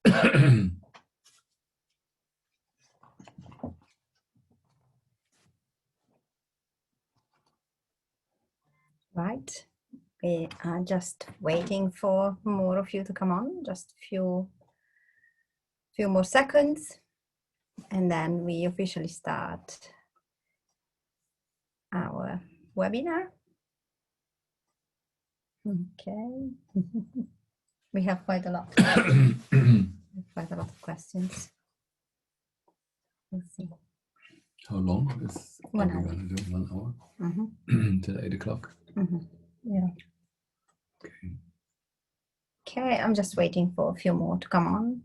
Right, we are just waiting for more of you to come on, just few more seconds, and then we officially start our webinar. Okay. We have quite a lot. Quite a lot of questions. We'll see. How long is we going to do? 1 hour? Till 8 o'clock? Yeah. Okay. Okay, I'm just waiting for a few more to come on.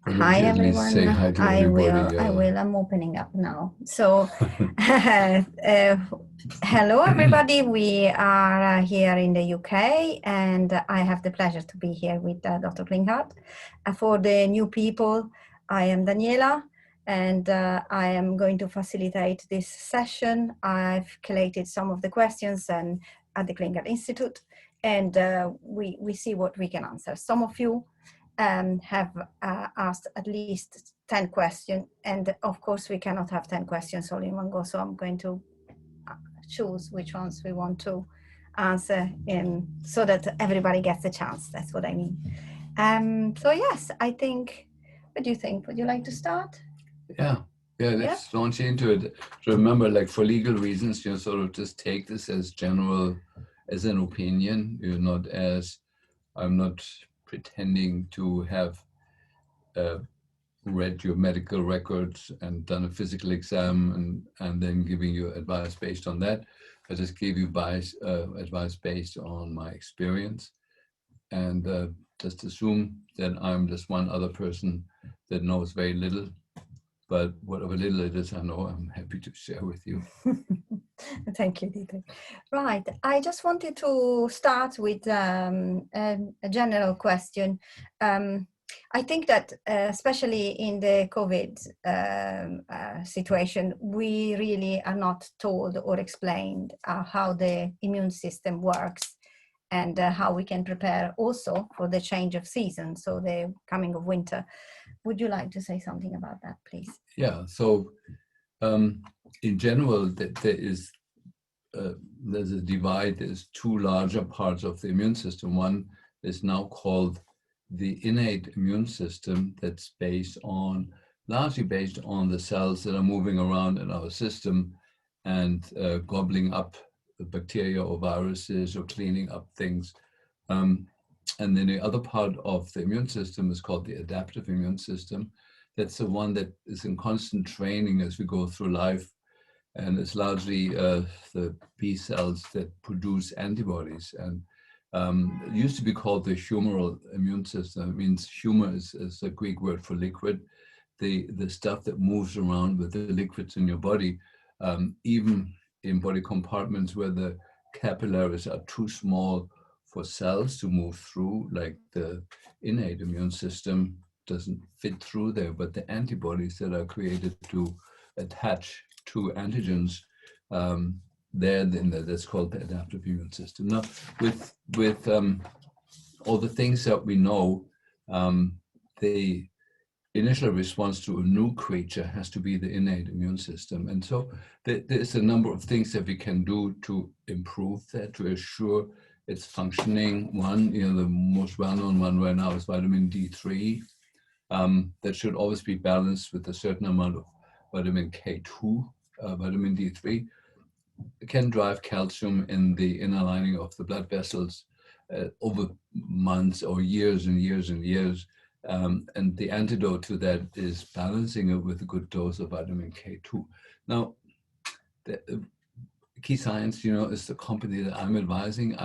Hi everyone. Say hi to everybody. I will. I'm opening up now. So, hello everybody. We are here in the UK, and I have the pleasure to be here with Dr. Klinghardt. For the new people, I am Daniela, and I am going to facilitate this session. I've collated some of the questions and at the Klinghardt Institute, and we see what we can answer. Some of you have asked at least 10 questions, and of course we cannot have 10 questions all in one go, so I'm going to choose which ones we want to answer in so that everybody gets a chance. That's what I mean. So yes, I think, what do you think? Would you like to start? Yeah, let's launch into it. Remember, like, for legal reasons, you sort of just take this as general, as an opinion. You're not as, I'm not pretending to have read your medical records and done a physical exam and then giving you advice based on that. I just gave you advice based on my experience, and just assume that I'm just one other person that knows very little, but whatever little it is I know, I'm happy to share with you. Thank you, Dieter. Right, I just wanted to start with a general question. I think that especially in the COVID situation, we really are not told or explained how the immune system works, and how we can prepare also for the change of season, so the coming of winter. Would you like to say something about that, please? Yeah, so in general, there's a divide. There's two larger parts of the immune system. One is now called the innate immune system, that's largely based on the cells that are moving around in our system and gobbling up the bacteria or viruses or cleaning up things. And then the other part of the immune system is called the adaptive immune system. That's the one that is in constant training as we go through life. And it's largely the B cells that produce antibodies. And it used to be called the humoral immune system. It means humor is a Greek word for liquid. The stuff that moves around with the liquids in your body, even in body compartments where the capillaries are too small for cells to move through, like the innate immune system doesn't fit through there, but the antibodies that are created to attach to antigens, that's called the adaptive immune system. Now, with all the things that we know, the initial response to a new creature has to be the innate immune system. And so there's a number of things that we can do to improve that, to assure its functioning. One, the most well-known one right now is vitamin D3. That should always be balanced with a certain amount of vitamin K2. Vitamin D3 can drive calcium in the inner lining of the blood vessels over months or years and years and years. And the antidote to that is balancing it with a good dose of vitamin K2. Now, the Key Science, is the company that I'm advising.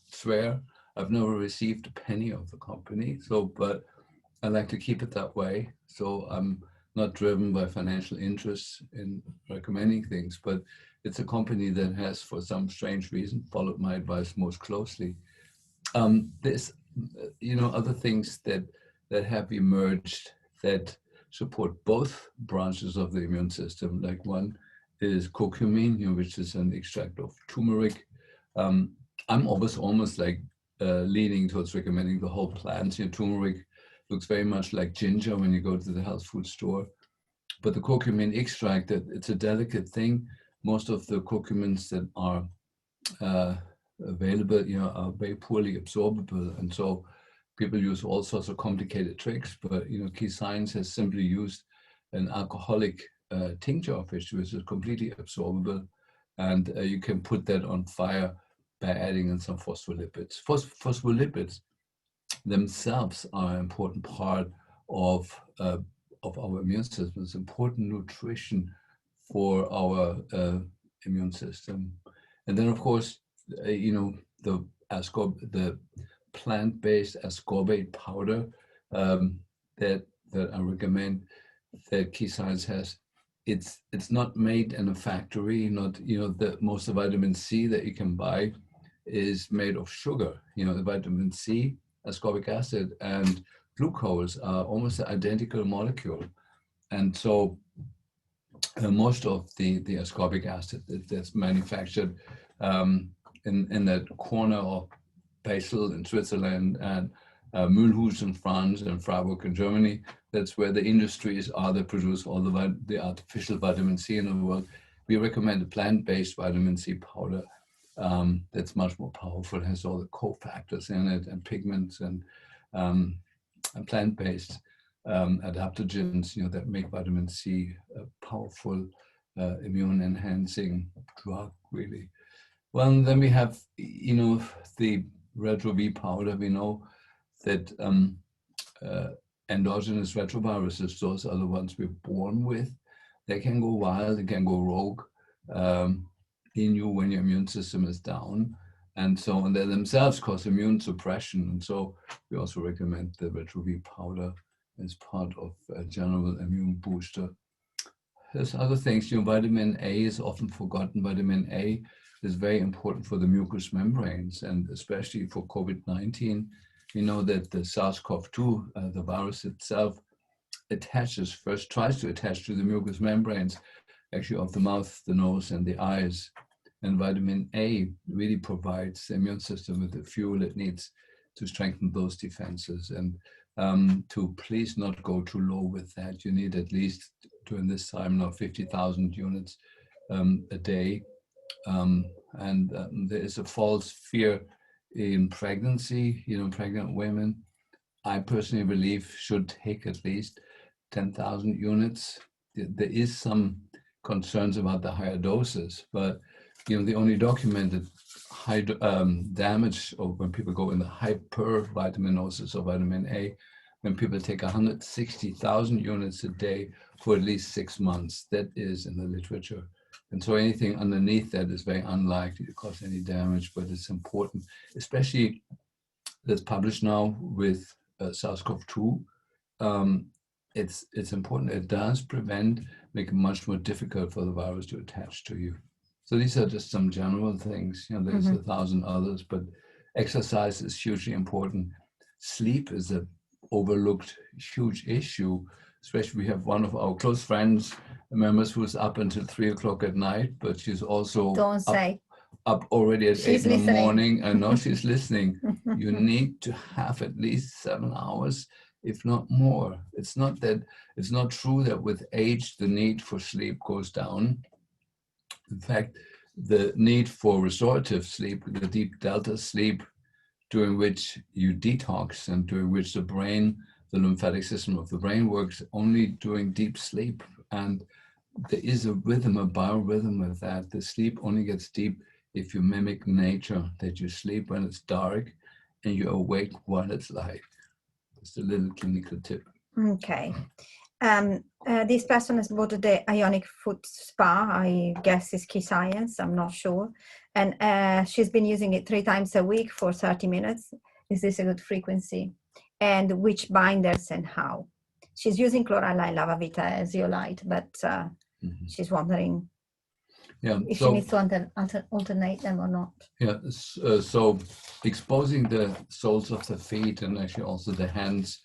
Swear I've never received a penny of the company. But I like to keep it that way. So I'm not driven by financial interests in recommending things, but it's a company that has, for some strange reason, followed my advice most closely. There's, other things that have emerged that support both branches of the immune system. Like one is curcumin, which is an extract of turmeric. I'm almost like leaning towards recommending the whole plant. Turmeric looks very much like ginger when you go to the health food store. But the curcumin extract, it's a delicate thing. Most of the curcumins that are available, are very poorly absorbable, and so people use all sorts of complicated tricks. But Key Science has simply used an alcoholic tincture of fish, which is completely absorbable, and you can put that on fire by adding in some phospholipids. Phospholipids themselves are an important part of our immune system. It's important nutrition for our immune system. And then, of course, the plant-based ascorbate powder that I recommend that Key Science has. It's not made in a factory. The most of vitamin C that you can buy is made of sugar. The vitamin C, ascorbic acid, and glucose are almost an identical molecule, and so most of the ascorbic acid that's manufactured in that corner of Basel in Switzerland and Mulhouse in France and Freiburg in Germany, that's where the industries are that produce all the artificial vitamin C in the world. We recommend a plant-based vitamin C powder that's much more powerful. It has all the cofactors in it and pigments and plant-based adaptogens, that make vitamin C a powerful immune-enhancing drug, really. Well, and then we have, the Retro V powder. We know that endogenous retroviruses, those are the ones we're born with. They can go wild, they can go rogue in you when your immune system is down. And so, and they themselves cause immune suppression. And so we also recommend the Retro V powder as part of a general immune booster. There's other things, vitamin A is often forgotten. Vitamin A is very important for the mucous membranes, and especially for COVID-19. We know that the SARS-CoV-2, the virus itself, tries to attach to the mucous membranes, actually of the mouth, the nose, and the eyes. And vitamin A really provides the immune system with the fuel it needs to strengthen those defenses. And to please not go too low with that. You need at least, during this time now, 50,000 units a day. There is a false fear in pregnancy, pregnant women, I personally believe, should take at least 10,000 units. There is some concerns about the higher doses, but the only documented high damage, or when people go in the hypervitaminosis of vitamin A, when people take 160,000 units a day for at least 6 months. That is in the literature. And so anything underneath that is very unlikely to cause any damage, but it's important, especially that's published now with SARS-CoV-2. It's important. It does make it much more difficult for the virus to attach to you. So these are just some general things. There's 1,000 others, but exercise is hugely important. Sleep is an overlooked huge issue. Especially, we have one of our close friends, members, who's up until 3 o'clock at night, but she's also up already at 8 in the morning. I know she's listening. You need to have at least 7 hours, if not more. It's not true that with age the need for sleep goes down. In fact, the need for restorative sleep, the deep delta sleep, during which you detox and during which the brain, the lymphatic system of the brain works only during deep sleep. And there is a rhythm, a biorhythm with that. The sleep only gets deep if you mimic nature, that you sleep when it's dark and you awake while it's light. Just a little clinical tip. Okay. This person has bought the Ionic Foot Spa. I guess it's Key Science, I'm not sure. And she's been using it 3 times a week for 30 minutes. Is this a good frequency? And which binders and how? She's using chlorella lava vita as zeolite, but she's wondering if she needs to alternate them or not. Yeah, so exposing the soles of the feet and actually also the hands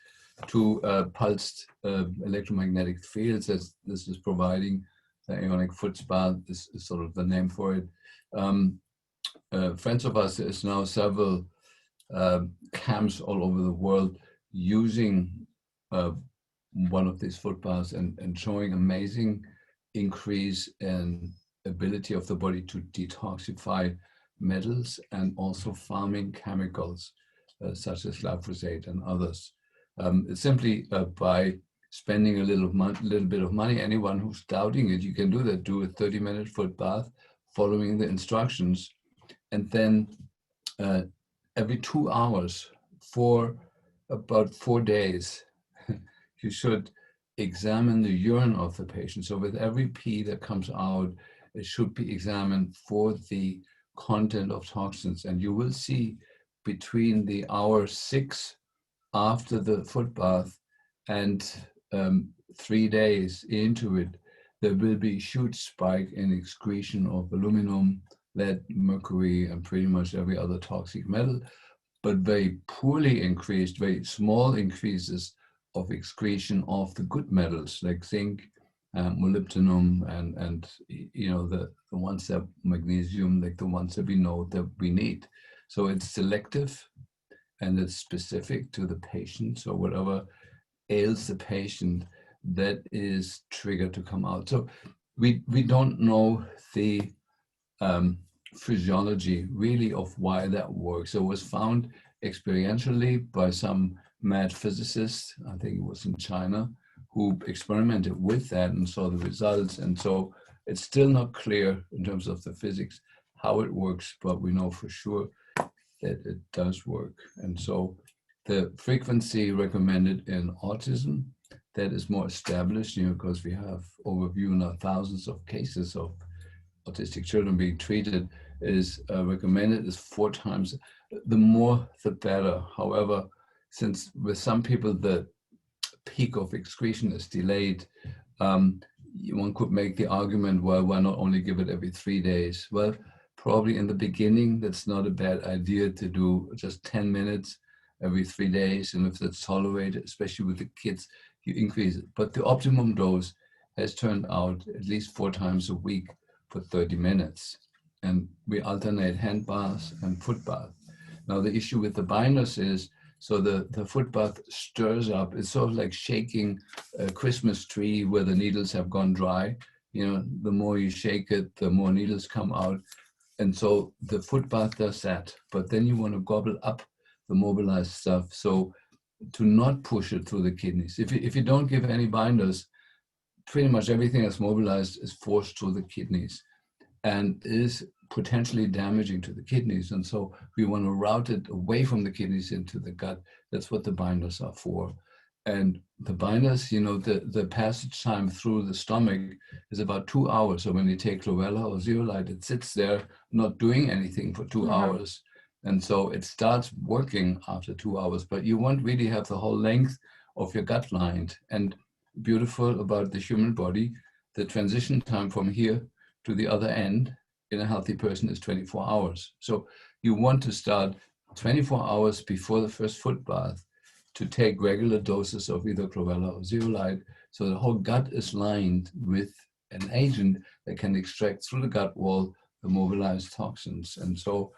to pulsed electromagnetic fields, as this is providing the Ionic Foot Spa. This is sort of the name for it. Friends of us, there's now several camps all over the world using one of these foot baths and showing amazing increase in ability of the body to detoxify metals and also farming chemicals such as glyphosate and others. It's simply by spending a little bit of money. Anyone who's doubting it, you can do that. Do a 30-minute foot bath following the instructions, and then every 2 hours for about 4 days, you should examine the urine of the patient. So with every pee that comes out, it should be examined for the content of toxins. And you will see between the hour 6 after the foot bath and 3 days into it, there will be a huge spike in excretion of aluminum, lead, mercury, and pretty much every other toxic metal, but very poorly increased, very small increases of excretion of the good metals like zinc, molybdenum, and you know the ones that magnesium, like the ones that we know that we need. So it's selective and it's specific to the patient. So whatever ails the patient, that is triggered to come out. So we don't know the physiology really of why that works. It was found experientially by some mad physicists, I think it was in China, who experimented with that and saw the results. And so it's still not clear in terms of the physics how it works, but we know for sure that it does work. And so the frequency recommended in autism, that is more established, you know, because we have overview now thousands of cases of autistic children being treated, is recommended is 4 times. The more, the better. However, since with some people the peak of excretion is delayed, one could make the argument, well, why not only give it every 3 days? Well, probably in the beginning, that's not a bad idea to do just 10 minutes every 3 days. And if that's tolerated, especially with the kids, you increase it. But the optimum dose has turned out at least 4 times a week for 30 minutes. And we alternate hand baths and foot bath. Now, the issue with the binders is, so the foot bath stirs up. It's sort of like shaking a Christmas tree where the needles have gone dry. You know, the more you shake it, the more needles come out. And so the foot bath does that. But then you want to gobble up the mobilized stuff. So to not push it through the kidneys. If you don't give any binders, pretty much everything that's mobilized is forced through the kidneys and is potentially damaging to the kidneys. And so we want to route it away from the kidneys into the gut. That's what the binders are for. And the binders, you know, the passage time through the stomach is about 2 hours. So when you take chlorella or zeolite, it sits there not doing anything for 2 hours. And so it starts working after 2 hours, but you won't really have the whole length of your gut lined. And beautiful about the human body, the transition time from here to the other end in a healthy person is 24 hours. So you want to start 24 hours before the first foot bath to take regular doses of either chlorella or zeolite, so the whole gut is lined with an agent that can extract through the gut wall the mobilized toxins. And so,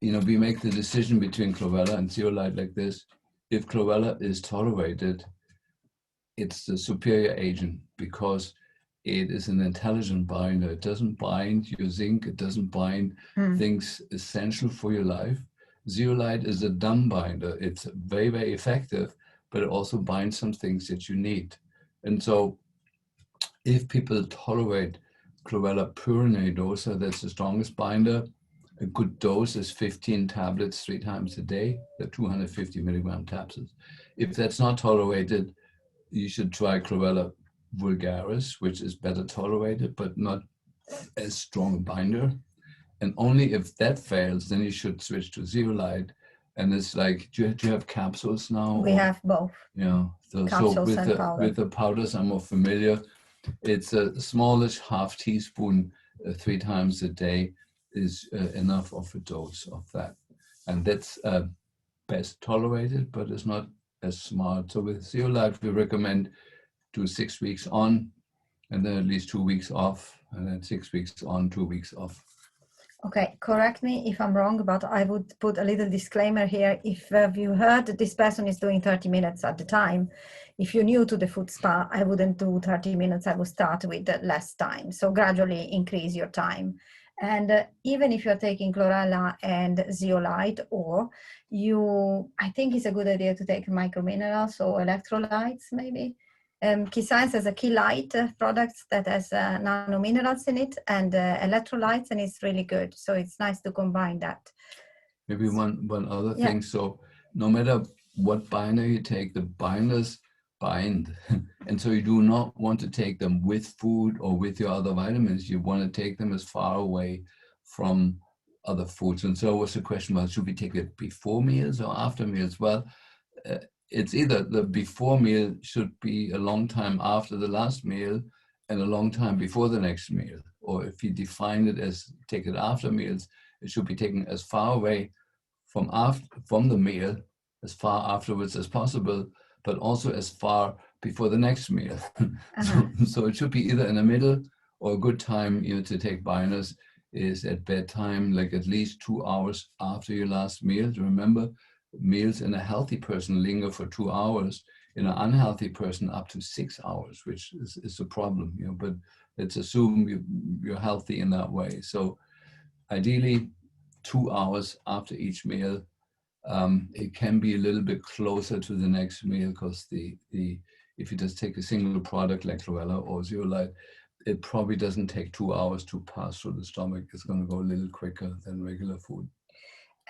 you know, we make the decision between chlorella and zeolite like this. If chlorella is tolerated, it's the superior agent because it is an intelligent binder. It doesn't bind your zinc. It doesn't bind things essential for your life. Zeolite is a dumb binder. It's very, very effective, but it also binds some things that you need. And so if people tolerate chlorella purinadosa, that's the strongest binder, a good dose is 15 tablets 3 times a day. They're 250 milligram tablets. If that's not tolerated, you should try chlorella vulgaris, which is better tolerated, but not as strong a binder. And only if that fails, then you should switch to zeolite. And it's like, do you have capsules now? We have both. Yeah. So with the powders, I'm more familiar. It's a smallish half teaspoon 3 times a day is enough of a dose of that. And that's best tolerated, but it's not as smart. So with zeolite, we recommend do 6 weeks on, and then at least 2 weeks off, and then 6 weeks on, 2 weeks off. Okay, correct me if I'm wrong, but I would put a little disclaimer here. If you heard that this person is doing 30 minutes at the time, if you're new to the food spa, I wouldn't do 30 minutes. I would start with less time. So gradually increase your time. And even if you're taking chlorella and zeolite, or I think it's a good idea to take microminerals or electrolytes maybe. Key Science has a Keylight product that has nanominerals in it and electrolytes, and it's really good. So it's nice to combine that. Maybe one other thing. So no matter what binder you take, the binders bind. And so you do not want to take them with food or with your other vitamins. You want to take them as far away from other foods. And so was the question, well, should we take it before meals or after meals? Well, it's either the before meal should be a long time after the last meal and a long time before the next meal. Or if you define it as take it after meals, it should be taken as far away from the meal, as far afterwards as possible, but also as far before the next meal. So it should be either in the middle, or a good time to take binders is at bedtime, like at least 2 hours after your last meal. Remember, meals in a healthy person linger for 2 hours, in an unhealthy person up to 6 hours, which is a problem, but let's assume you're healthy in that way. So ideally 2 hours after each meal. It can be a little bit closer to the next meal, because if you just take a single product like chlorella or zeolite, it probably doesn't take 2 hours to pass through the stomach. It's going to go a little quicker than regular food.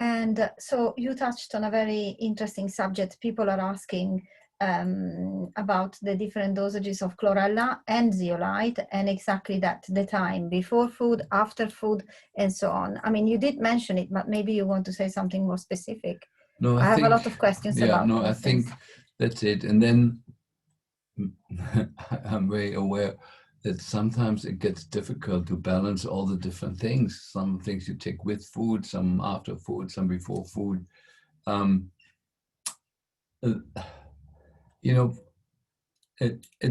And so you touched on a very interesting subject. People are asking about the different dosages of chlorella and zeolite, and exactly that, the time before food, after food, and so on. I mean, you did mention it, but maybe you want to say something more specific. No, I have a lot of questions about I think that's it. And then I'm very aware that sometimes it gets difficult to balance all the different things. Some things you take with food, some after food, some before food. At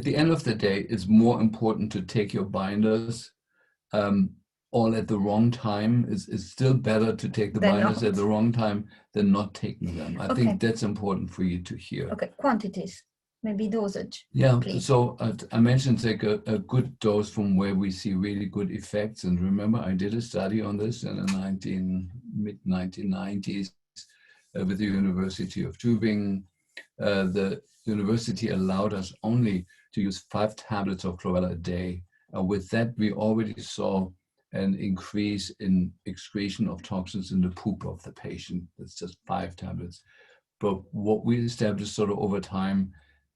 the end of the day, it's more important to take your binders all at the wrong time. It's still better to take the binders at the wrong time than not taking them. I think that's important for you to hear. Okay, quantities. Maybe dosage. Yeah, please. So I mentioned like a good dose from where we see really good effects. And remember, I did a study on this in the mid-1990s with the University of Tübingen. The university allowed us only to use 5 tablets of chlorella a day. With that, we already saw an increase in excretion of toxins in the poop of the patient. That's just 5 tablets. But what we established sort of over time,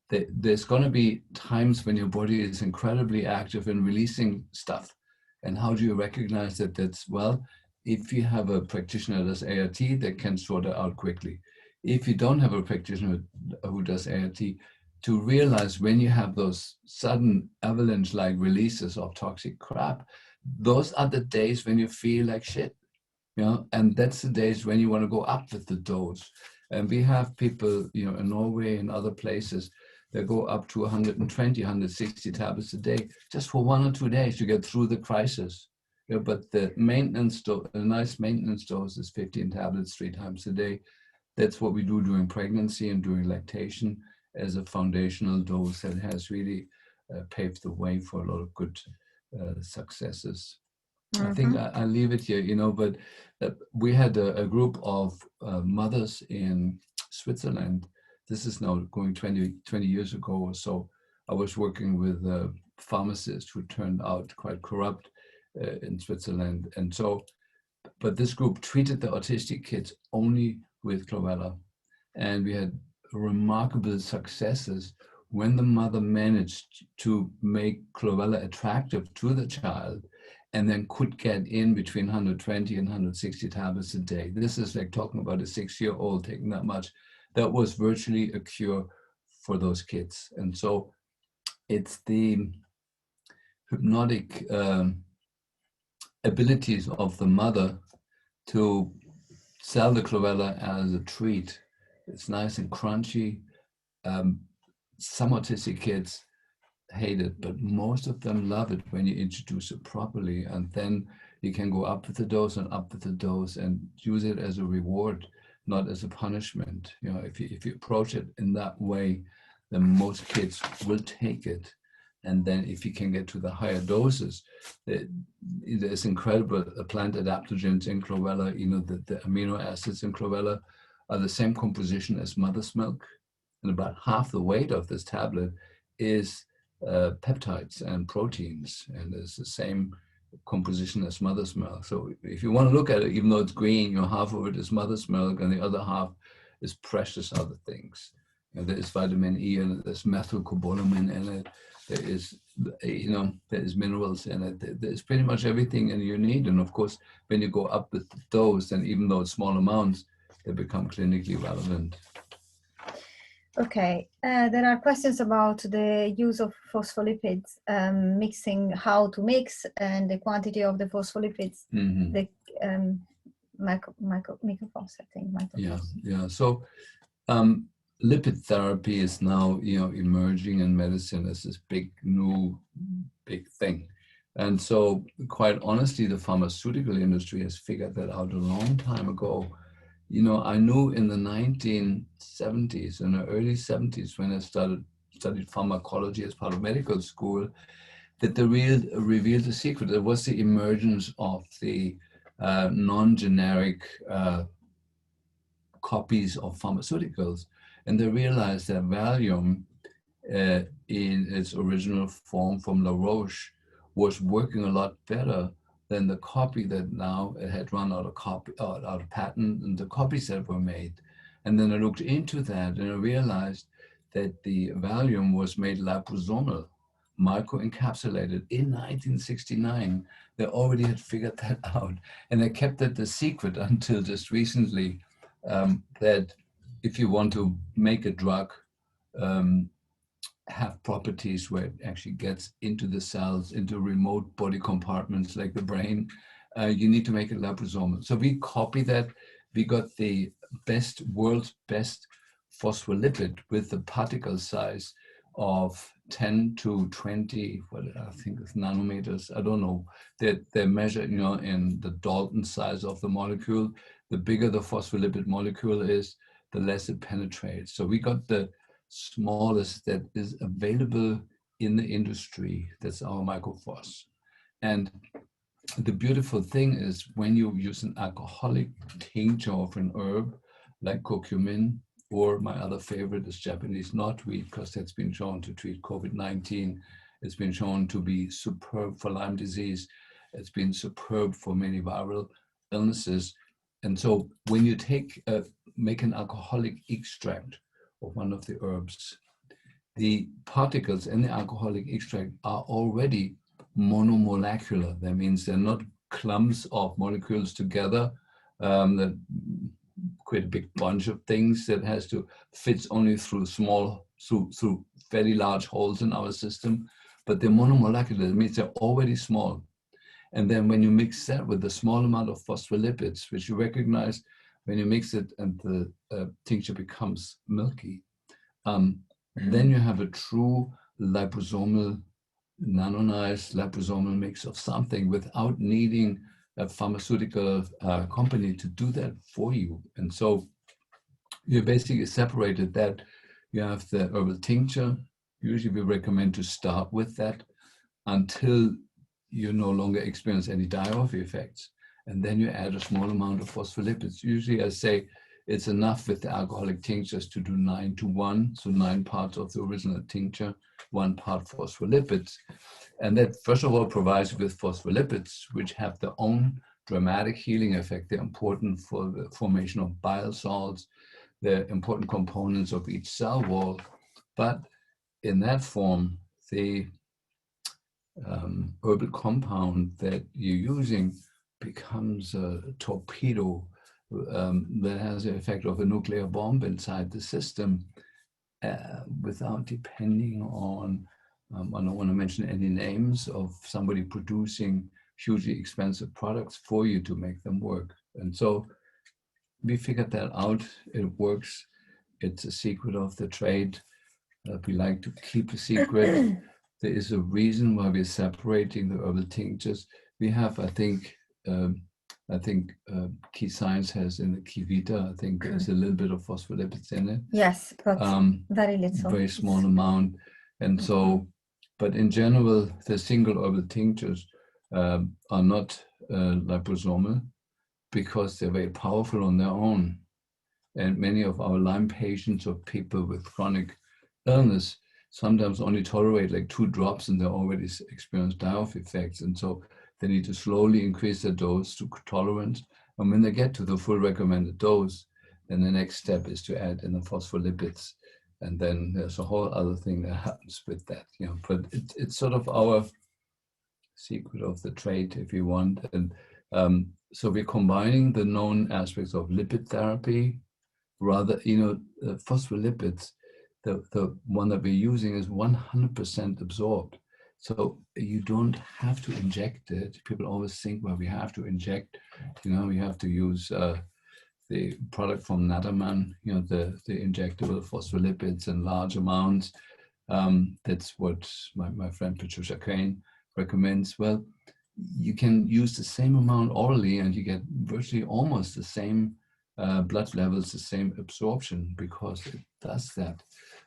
there's going to be times when your body is incredibly active in releasing stuff. And how do you recognize that? If you have a practitioner that does ART, that can sort it out quickly. If you don't have a practitioner who does ART, to realize when you have those sudden avalanche-like releases of toxic crap, those are the days when you feel like shit. And that's the days when you want to go up with the dose. And we have people, in Norway and other places, that go up to 120, 160 tablets a day, just for 1 or 2 days to get through the crisis. But the maintenance dose, a nice maintenance dose, is 15 tablets 3 times a day. That's what we do during pregnancy and during lactation as a foundational dose that has really paved the way for a lot of good successes. I think I leave it here, but we had a group of mothers in Switzerland. This is now going 20 years ago or so. I was working with a pharmacist who turned out quite corrupt in Switzerland. And so, but this group treated the autistic kids only with chlorella. And we had remarkable successes when the mother managed to make chlorella attractive to the child, and then could get in between 120 and 160 tablets a day. This is like talking about a 6-year-old taking that much. That was virtually a cure for those kids. And so it's the hypnotic abilities of the mother to sell the chlorella as a treat. It's nice and crunchy. Some autistic kids hate it, but most of them love it when you introduce it properly. And then you can go up with the dose and up with the dose and use it as a reward, not as a punishment. You know, if you approach it in that way, then most kids will take it. And then if you can get to the higher doses, there's incredible plant adaptogens in chlorella. You know, the amino acids in chlorella are the same composition as mother's milk. And about half the weight of this tablet is peptides and proteins. And it's the same composition as mother's milk. So if you want to look at it, even though it's green, you know, half of it is mother's milk and the other half is precious other things. You know, there is vitamin E and there's methylcobalamin in it. There is, you know, there is minerals in it. There's pretty much everything in your need. And of course, when you go up with the dose, then even though it's small amounts, they become clinically relevant. Okay, there are questions about the use of phospholipids, mixing, how to mix, and the quantity of the phospholipids, the microphos, I think. Yeah. So lipid therapy is now, you know, emerging in medicine as this big thing. And so quite honestly, the pharmaceutical industry has figured that out a long time ago. You know, I knew in the 1970s, in the early 70s, when I studied pharmacology as part of medical school, that the revealed the secret. It was the emergence of the non-generic copies of pharmaceuticals. And they realized that Valium, in its original form from La Roche, was working a lot better than the copy that now it had run out of patent and the copies that were made. And then I looked into that and I realized that the Valium was made liposomal, microencapsulated in 1969. They already had figured that out. And they kept it the secret until just recently, that if you want to make a drug have properties where it actually gets into the cells, into remote body compartments like the brain, you need to make it liposomal. So we copy that. We got the world's best phospholipid with the particle size of 10 to 20, what I think is nanometers. I don't know. They're measured, you know, in the Dalton size of the molecule. The bigger the phospholipid molecule is, the less it penetrates. So we got the smallest that is available in the industry. That's our microphos. And the beautiful thing is when you use an alcoholic tincture of an herb like curcumin, or my other favorite is Japanese knotweed, because that's been shown to treat COVID-19. It's been shown to be superb for Lyme disease. It's been superb for many viral illnesses. And so when you make an alcoholic extract of one of the herbs, the particles in the alcoholic extract are already monomolecular. That means they're not clumps of molecules together that create a big bunch of things that has to fit only through through very large holes in our system, but they're monomolecular. That means they're already small. And then when you mix that with a small amount of phospholipids, which you recognize when you mix it and the tincture becomes milky, then you have a true liposomal, nanonized liposomal mix of something without needing a pharmaceutical company to do that for you. And so you basically separated that. You have the herbal tincture. Usually we recommend to start with that until you no longer experience any die-off effects. And then you add a small amount of phospholipids. Usually I say it's enough with the alcoholic tinctures to do 9 to 1, so 9 parts of the original tincture, 1 part phospholipids. And that, first of all, provides with phospholipids, which have their own dramatic healing effect. They're important for the formation of bile salts. They're important components of each cell wall. But in that form, the herbal compound that you're using becomes a torpedo that has the effect of a nuclear bomb inside the system without depending on, I don't want to mention any names of somebody producing hugely expensive products for you to make them work. And so we figured that out. It works. It's a secret of the trade. We like to keep a secret. There is a reason why we're separating the herbal tinctures. We have, I think, I think Key Science has in the Key Vita, I think there's a little bit of phospholipids in it. Yes, but very little. Very small amount. And so, but in general, the single oral tinctures are not liposomal because they're very powerful on their own. And many of our Lyme patients or people with chronic illness sometimes only tolerate like 2 drops and they already experience die-off effects. And so they need to slowly increase their dose to tolerance. And when they get to the full recommended dose, then the next step is to add in the phospholipids. And then there's a whole other thing that happens with that, you know, but it's sort of our secret of the trade, if you want. And so we're combining the known aspects of lipid therapy, rather, you know, phospholipids, the one that we're using is 100% absorbed. So you don't have to inject it. People always think, well, we have to inject, you know, we have to use the product from Natterman, you know, the injectable phospholipids in large amounts. That's what my friend Patricia Kane recommends. Well, you can use the same amount orally and you get virtually almost the same blood levels, the same absorption, because it does that.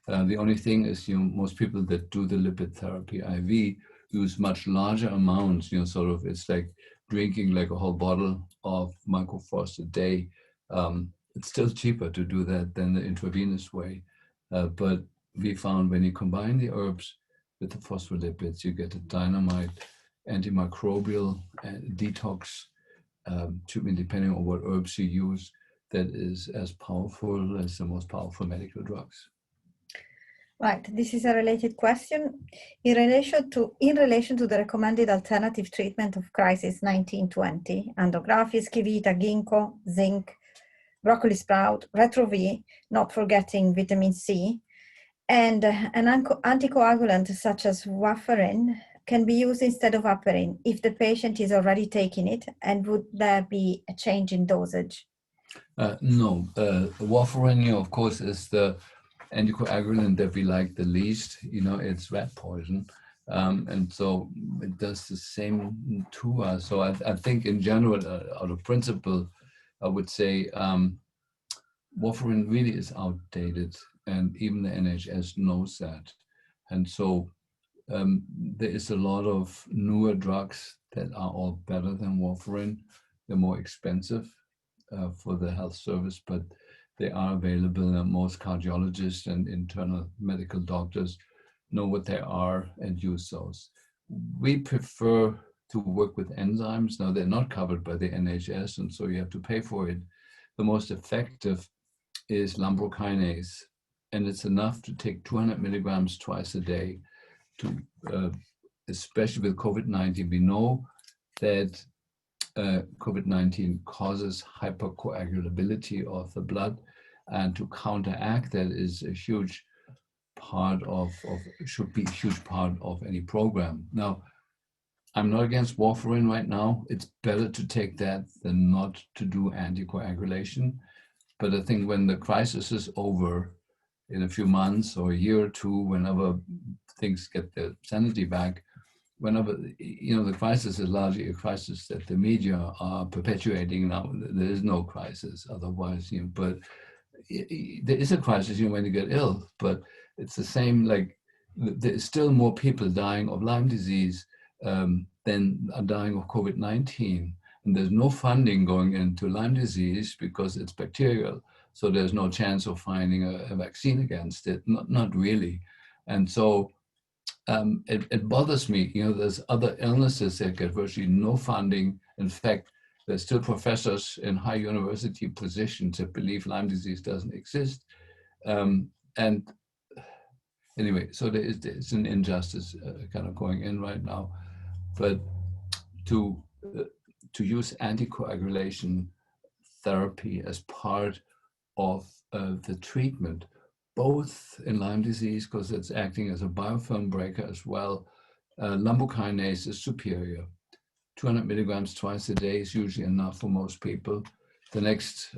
The only thing is, you know, most people that do the lipid therapy IV use much larger amounts, you know, sort of, it's like drinking like a whole bottle of microphos a day. It's still cheaper to do that than the intravenous way. But we found when you combine the herbs with the phospholipids, you get a dynamite antimicrobial detox treatment, depending on what herbs you use, that is as powerful as the most powerful medical drugs. Right, this is a related question. In relation to the recommended alternative treatment of crisis 1920, Andrographis, Kivita, Ginkgo, Zinc, broccoli sprout, Retro-V, not forgetting vitamin C, and an anticoagulant such as warfarin can be used instead of heparin if the patient is already taking it, and would there be a change in dosage? No, warfarin, you know, of course, is the anticoagulant that we like the least. You know, it's rat poison, and so it does the same to us. So I think in general, out of principle, I would say warfarin really is outdated, and even the NHS knows that. And so there is a lot of newer drugs that are all better than warfarin. They're more expensive for the health service, but they are available, and most cardiologists and internal medical doctors know what they are and use those. We prefer to work with enzymes. Now, they're not covered by the NHS, and so you have to pay for it. The most effective is lumbrokinase, and it's enough to take 200 milligrams twice a day to, especially with COVID-19, we know that COVID-19 causes hypercoagulability of the blood, and to counteract that is a huge part should be a huge part of any program. Now, I'm not against warfarin right now. It's better to take that than not to do anticoagulation. But I think when the crisis is over in a few months or a year or two, whenever things get their sanity back, whenever, you know, the crisis is largely a crisis that the media are perpetuating now. There is no crisis otherwise, you know, but there is a crisis, you know, when you get ill, but it's the same, like there's still more people dying of Lyme disease than are dying of COVID-19. And there's no funding going into Lyme disease because it's bacterial. So there's no chance of finding a vaccine against it, not really. And so it bothers me, you know, there's other illnesses that get virtually no funding. In fact, there's still professors in high university positions that believe Lyme disease doesn't exist. And anyway, so there's an injustice kind of going in right now. But to use anticoagulation therapy as part of the treatment, both in Lyme disease, because it's acting as a biofilm breaker as well, lumbrokinase is superior. 200 milligrams twice a day is usually enough for most people. The next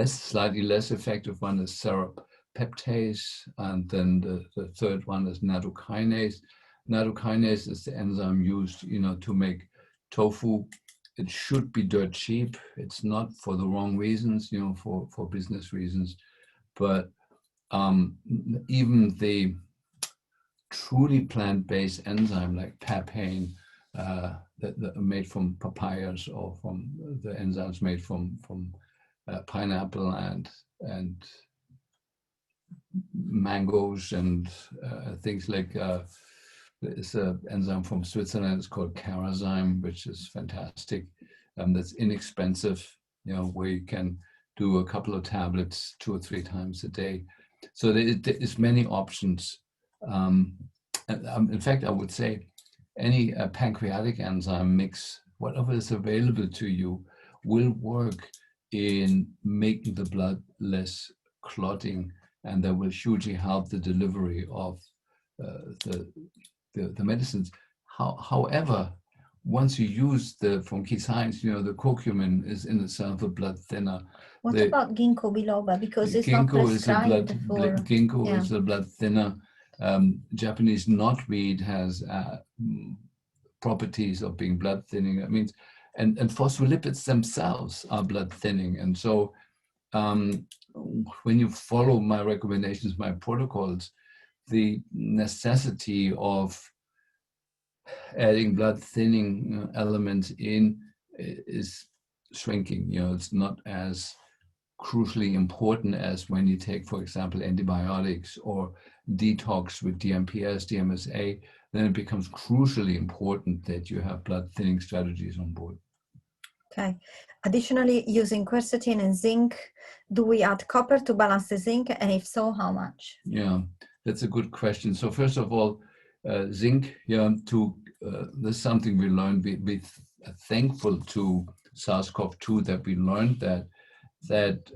slightly less effective one is serrapeptase, and then the third one is nattokinase. Nattokinase is the enzyme used, you know, to make tofu, it should be dirt cheap. It's not for the wrong reasons, you know, for business reasons, but even the truly plant-based enzyme like papain that are made from papayas, or from the enzymes made from pineapple and mangoes and things like it's an enzyme from Switzerland. It's called Quercetin, which is fantastic. That's inexpensive, you know, where you can do a couple of tablets 2 or 3 times a day. So there is many options. In fact, I would say any pancreatic enzyme mix, whatever is available to you, will work in making the blood less clotting, and that will hugely help the delivery of the medicines. However, once you use from key science, you know, the curcumin is in itself a blood thinner. What about ginkgo biloba? Because it's not prescribed for... Ginkgo is a blood thinner. Japanese knotweed has properties of being blood thinning. That means, and phospholipids themselves are blood thinning. And so when you follow my recommendations, my protocols, the necessity of adding blood thinning elements in is shrinking. You know, it's not as crucially important as when you take, for example, antibiotics or detox with DMPS, DMSA. Then it becomes crucially important that you have blood thinning strategies on board. Okay. Additionally, using quercetin and zinc, do we add copper to balance the zinc? And if so, how much? Yeah, that's a good question. So first of all, zinc, yeah, this is something we learned. We're thankful to SARS-CoV-2 that we learned that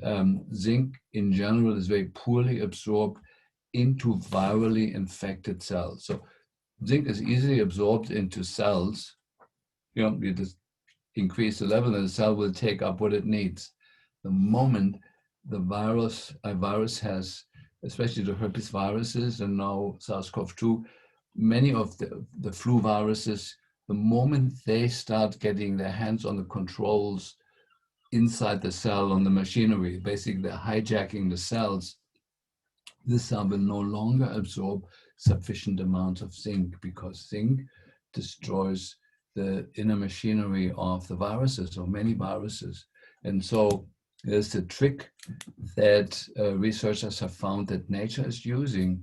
zinc in general is very poorly absorbed into virally infected cells. So zinc is easily absorbed into cells. You know, you just increase the level and the cell will take up what it needs. The moment the virus has, especially the herpes viruses and now SARS-CoV-2, many of the flu viruses, the moment they start getting their hands on the controls inside the cell, on the machinery, basically they're hijacking the cells, this cell will no longer absorb sufficient amounts of zinc, because zinc destroys the inner machinery of the viruses, or many viruses. And so there's the trick that researchers have found that nature is using.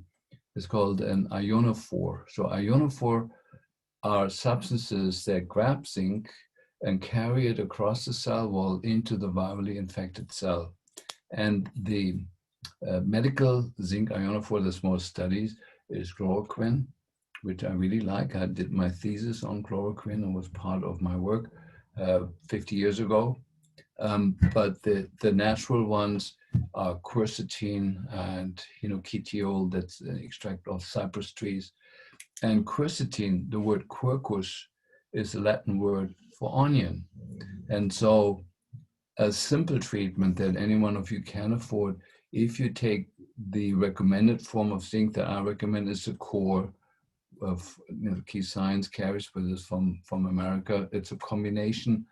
It's called an ionophore. So ionophore are substances that grab zinc and carry it across the cell wall into the virally infected cell. And the medical zinc ionophore that's most studied is chloroquine, which I really like. I did my thesis on chloroquine and was part of my work 50 years ago. But the natural ones are quercetin and quetiol, that's an extract of cypress trees. And quercetin, the word quercus, is the Latin word for onion. And so a simple treatment that any one of you can afford, if you take the recommended form of zinc that I recommend, is the core of Key Science carries with us from America. It's a combination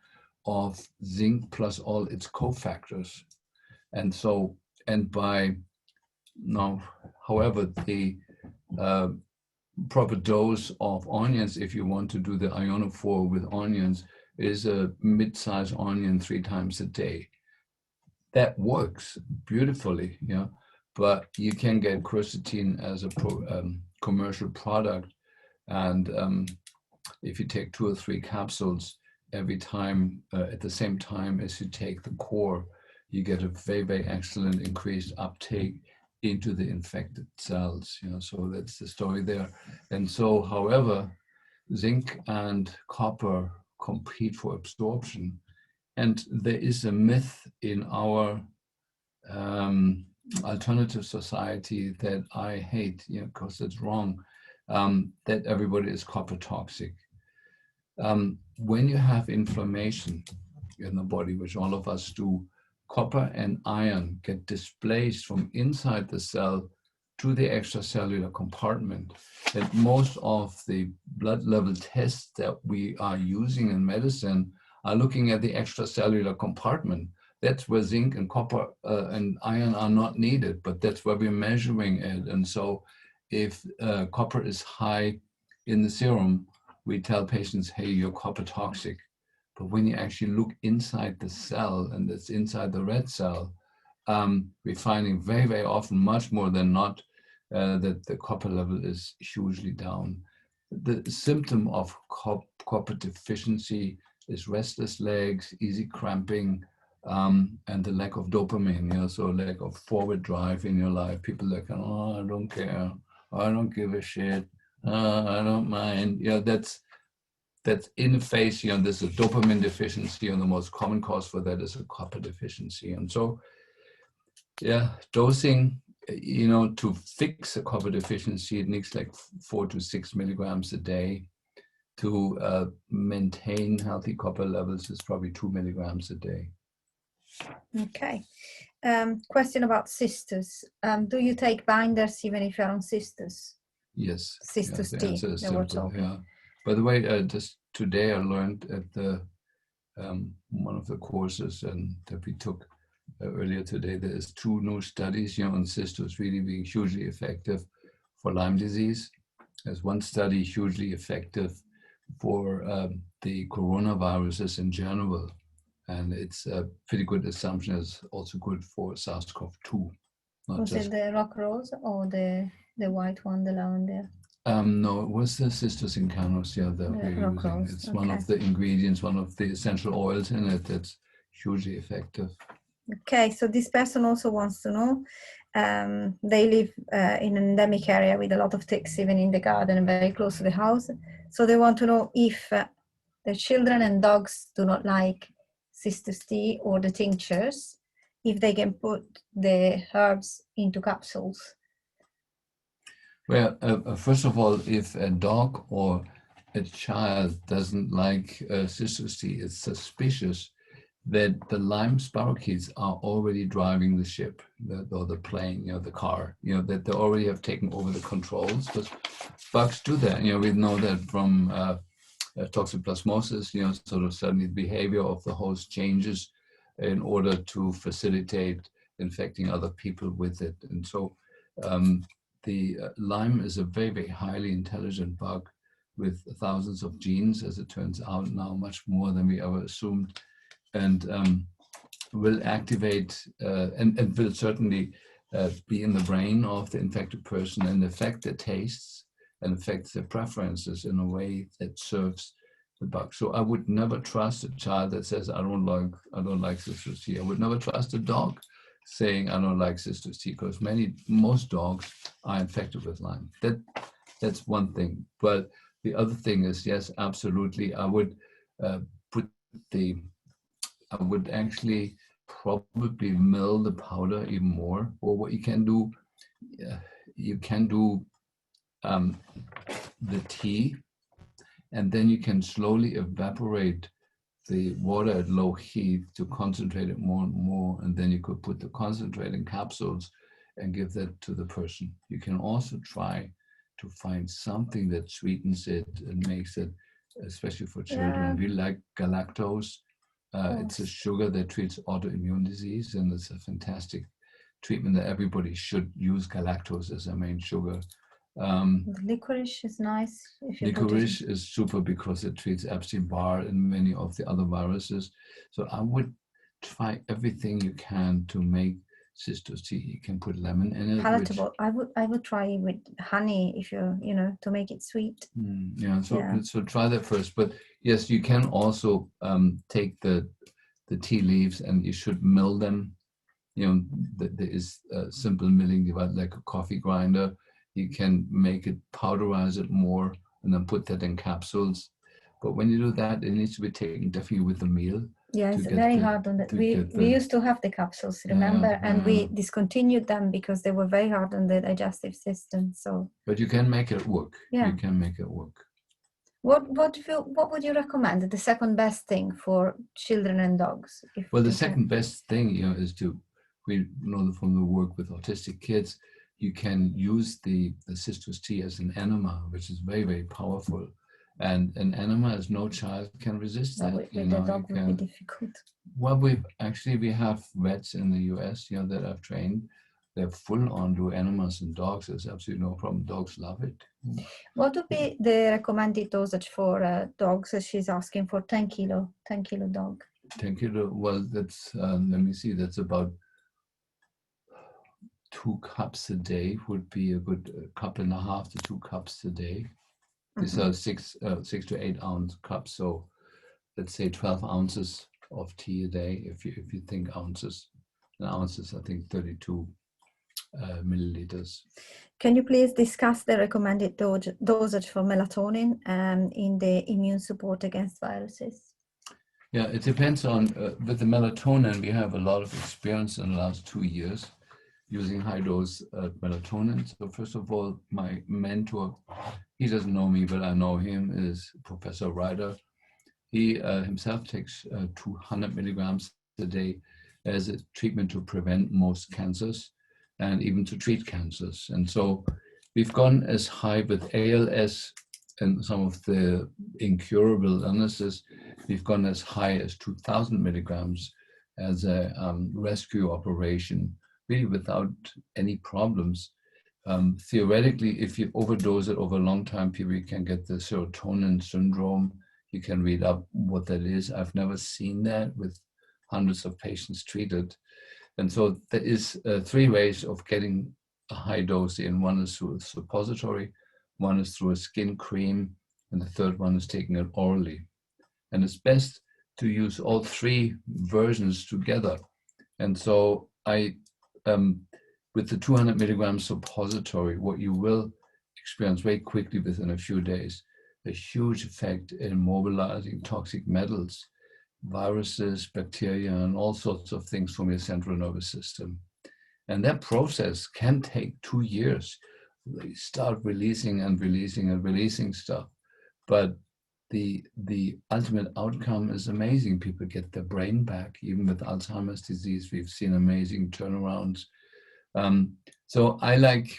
of zinc plus all its cofactors. And so, and by now, however, the proper dose of onions, if you want to do the ionophore with onions, is a mid-sized onion 3 times a day. That works beautifully, but you can get quercetin as a commercial product. And if you take 2 or 3 capsules every time at the same time as you take the core, you get a very, very excellent increased uptake into the infected cells. So that's the story there. And so, however, zinc and copper compete for absorption. And there is a myth in our alternative society that I hate, because it's wrong, that everybody is copper toxic. When you have inflammation in the body, which all of us do, copper and iron get displaced from inside the cell to the extracellular compartment. And most of the blood level tests that we are using in medicine are looking at the extracellular compartment. That's where zinc and copper and iron are not needed, but that's where we're measuring it. And so if copper is high in the serum, we tell patients, hey, you're copper toxic. But when you actually look inside the cell, and it's inside the red cell, we're finding very, very often, much more than not, that the copper level is hugely down. The symptom of copper deficiency is restless legs, easy cramping, and the lack of dopamine, so lack of forward drive in your life. People that can, oh, I don't care, I don't give a shit, I don't mind. That's in phase, there's a dopamine deficiency, and the most common cause for that is a copper deficiency. And so, dosing, to fix a copper deficiency, it needs like 4 to 6 milligrams a day. To maintain healthy copper levels is probably 2 milligrams a day. Okay. Question about cystos. Do you take binders even if you're on cystos? Yes. Cystos the T, answer is they were simple. talking. Yeah. By the way, just today I learned at the one of the courses that we took earlier today, there's 2 new studies on cystos really being hugely effective for Lyme disease. There's one study hugely effective for the coronaviruses in general. And it's a pretty good assumption. It's also good for SARS-CoV-2. Was it the rock rose or the white one, the lavender? No, it was the cystos incanus, that we're using. Rose. It's one of the ingredients, one of the essential oils in it that's hugely effective. Okay, so this person also wants to know, they live in an endemic area with a lot of ticks, even in the garden and very close to the house. So they want to know if the children and dogs do not like cystos tea or the tinctures, if they can put the herbs into capsules. Well, first of all, if a dog or a child doesn't like cystos tea, it's suspicious that the Lyme spirochetes are already driving the ship, or the plane, the car, that they already have taken over the controls, because bugs do that. We know that from toxoplasmosis, sort of suddenly the behavior of the host changes in order to facilitate infecting other people with it. And so the Lyme is a very, very highly intelligent bug with thousands of genes, as it turns out now, much more than we ever assumed, and will activate and will certainly be in the brain of the infected person and affect their tastes and affect their preferences in a way that serves the bug. So I would never trust a child that says, I don't like cystos tea. I would never trust a dog saying, I don't like cystos tea, because most dogs are infected with Lyme. That's one thing. But the other thing is, yes, absolutely, I would I would actually probably mill the powder even more. Or what you can do the tea, and then you can slowly evaporate the water at low heat to concentrate it more and more, and then you could put the concentrate in capsules and give that to the person. You can also try to find something that sweetens it and makes it, especially for children. We like galactose. It's a sugar that treats autoimmune disease, and it's a fantastic treatment that everybody should use galactose as a main sugar. Licorice is nice. Licorice is super because it treats Epstein-Barr and many of the other viruses. So I would try everything you can to make cystos tea. You can put lemon in it. Palatable. I would try with honey if to make it sweet. So try that first. But yes, you can also take the tea leaves, and you should mill them. There is a simple milling device like a coffee grinder. You can make it, powderize it more, and then put that in capsules. But when you do that, it needs to be taken definitely with a meal. Yeah, it's very hard on that. We used to have the capsules, remember, and we discontinued them because they were very hard on the digestive system. So, but you can make it work. Yeah. You can make it work. What would you recommend? The second best thing for children and dogs? Well, the second best thing, is we know from the work with autistic kids, you can use the citrus tea as an enema, which is very, very powerful. And an enema, as no child can resist that. With the dog would be difficult. Well, we have vets in the US, that I've trained. They're full on do enemas in dogs. There's absolutely no problem. Dogs love it. What would be the recommended dosage for dogs? She's asking for 10 kilo dog. 10 kilo, well, that's, let me see, that's about 2 cups a day would be a good cup and a half to 2 cups a day. These are 6 to 8 ounce cups. So let's say 12 ounces of tea a day. If you think ounces, an ounce is, I think, 32 milliliters. Can you please discuss the recommended dosage for melatonin in the immune support against viruses? Yeah, it depends on, with the melatonin, we have a lot of experience in the last 2 years using high dose melatonin. So first of all, my mentor, he doesn't know me, but I know him, is Professor Ryder. He himself takes 200 milligrams a day as a treatment to prevent most cancers and even to treat cancers. And so we've gone as high with ALS and some of the incurable illnesses. We've gone as high as 2,000 milligrams as a rescue operation, really without any problems. Theoretically, if you overdose it over a long time, people can get the serotonin syndrome. You can read up what that is. I've never seen that with hundreds of patients treated. And so there is 3 ways of getting a high dose in. One is through a suppository, one is through a skin cream, and the third one is taking it orally. And it's best to use all 3 versions together. And so with the 200 milligram suppository, what you will experience very quickly within a few days, a huge effect in mobilizing toxic metals, viruses, bacteria, and all sorts of things from your central nervous system. And that process can take 2 years. You start releasing and releasing and releasing stuff. But the ultimate outcome is amazing. People get their brain back. Even with Alzheimer's disease, we've seen amazing turnarounds. So I like,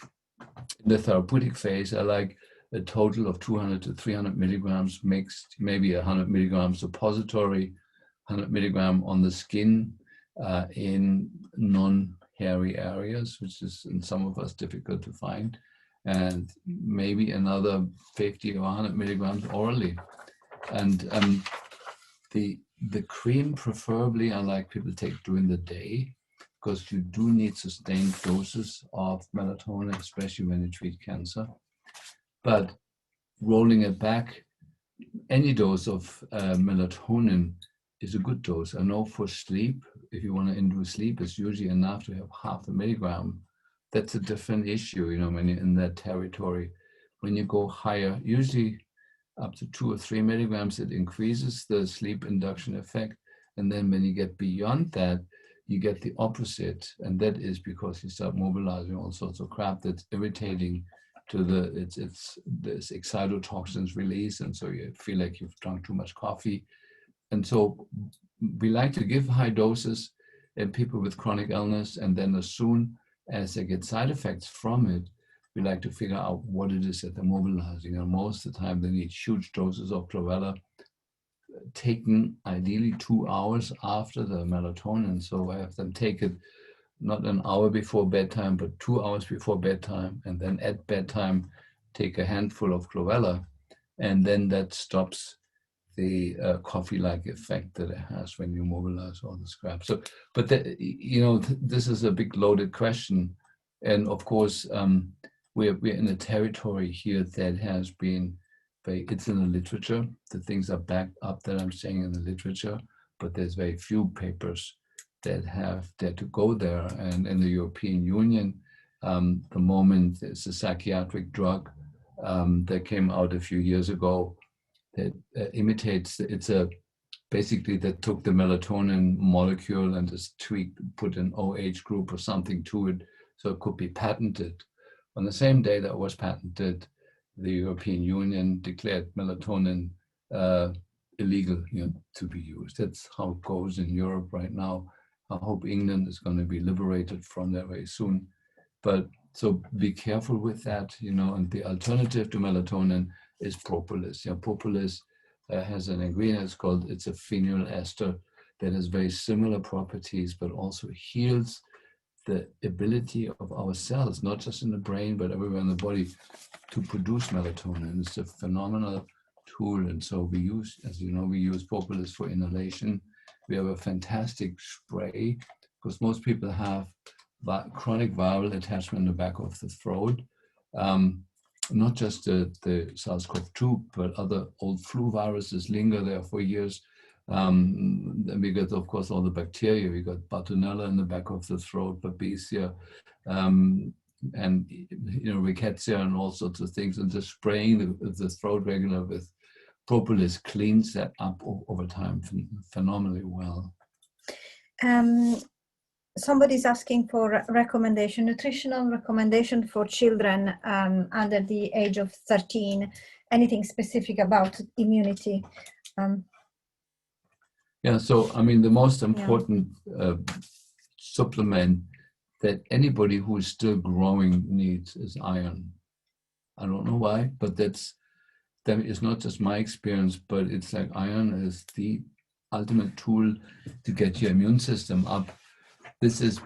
in the therapeutic phase, I like a total of 200 to 300 milligrams mixed, maybe 100 milligrams suppository, 100 milligram on the skin in non-hairy areas, which is in some of us difficult to find, and maybe another 50 or 100 milligrams orally. And the cream, preferably, I like people take during the day, because you do need sustained doses of melatonin, especially when you treat cancer. But rolling it back, any dose of melatonin is a good dose. I know for sleep, if you want to induce sleep, it's usually enough to have 0.5 milligram. That's a different issue, when you're in that territory. When you go higher, usually up to 2 or 3 milligrams, it increases the sleep induction effect. And then when you get beyond that, you get the opposite. And that is because you start mobilizing all sorts of crap that's irritating to this excitotoxins release. And so you feel like you've drunk too much coffee. And so we like to give high doses in people with chronic illness. And then as soon as they get side effects from it, we like to figure out what it is that they're mobilizing. And most of the time they need huge doses of chlorella, taken ideally 2 hours after the melatonin. So I have them take it not an hour before bedtime, but 2 hours before bedtime. And then at bedtime, take a handful of chlorella. And then that stops the coffee-like effect that it has when you mobilize all the scrap. So, but this is a big loaded question. And of course, we're in a territory here that has been it's in the literature. The things are backed up that I'm saying in the literature, but there's very few papers that have dared to go there. And in the European Union, the moment it's a psychiatric drug that came out a few years ago that imitates, basically that took the melatonin molecule and just tweaked, put an OH group or something to it so it could be patented. On the same day that was patented, the European Union declared melatonin illegal to be used. That's how it goes in Europe right now. I hope England is going to be liberated from that very soon. But So be careful with that, you know, and the alternative to melatonin is propolis. Yeah, propolis has an ingredient, it's a phenyl ester that has very similar properties, but also heals the ability of our cells, not just in the brain, but everywhere in the body, to produce melatonin. It's a phenomenal tool. And so we use, as you know, we use propolis for inhalation. We have a fantastic spray, because most people have chronic viral attachment in the back of the throat. Not just the SARS-CoV-2, but other old flu viruses linger there for years. Then we get, of course, all the bacteria. We got Bartonella in the back of the throat, Babesia, and you know, rickettsia and all sorts of things. And just spraying the throat regular with propolis cleans that up over time phenomenally well. Somebody's asking for recommendation, nutritional recommendation for children under the age of 13. Anything specific about immunity? Yeah, so I mean, the most important supplement that anybody who is still growing needs is iron. I don't know why, but that is not just my experience, but it's like iron is the ultimate tool to get your immune system up. This is,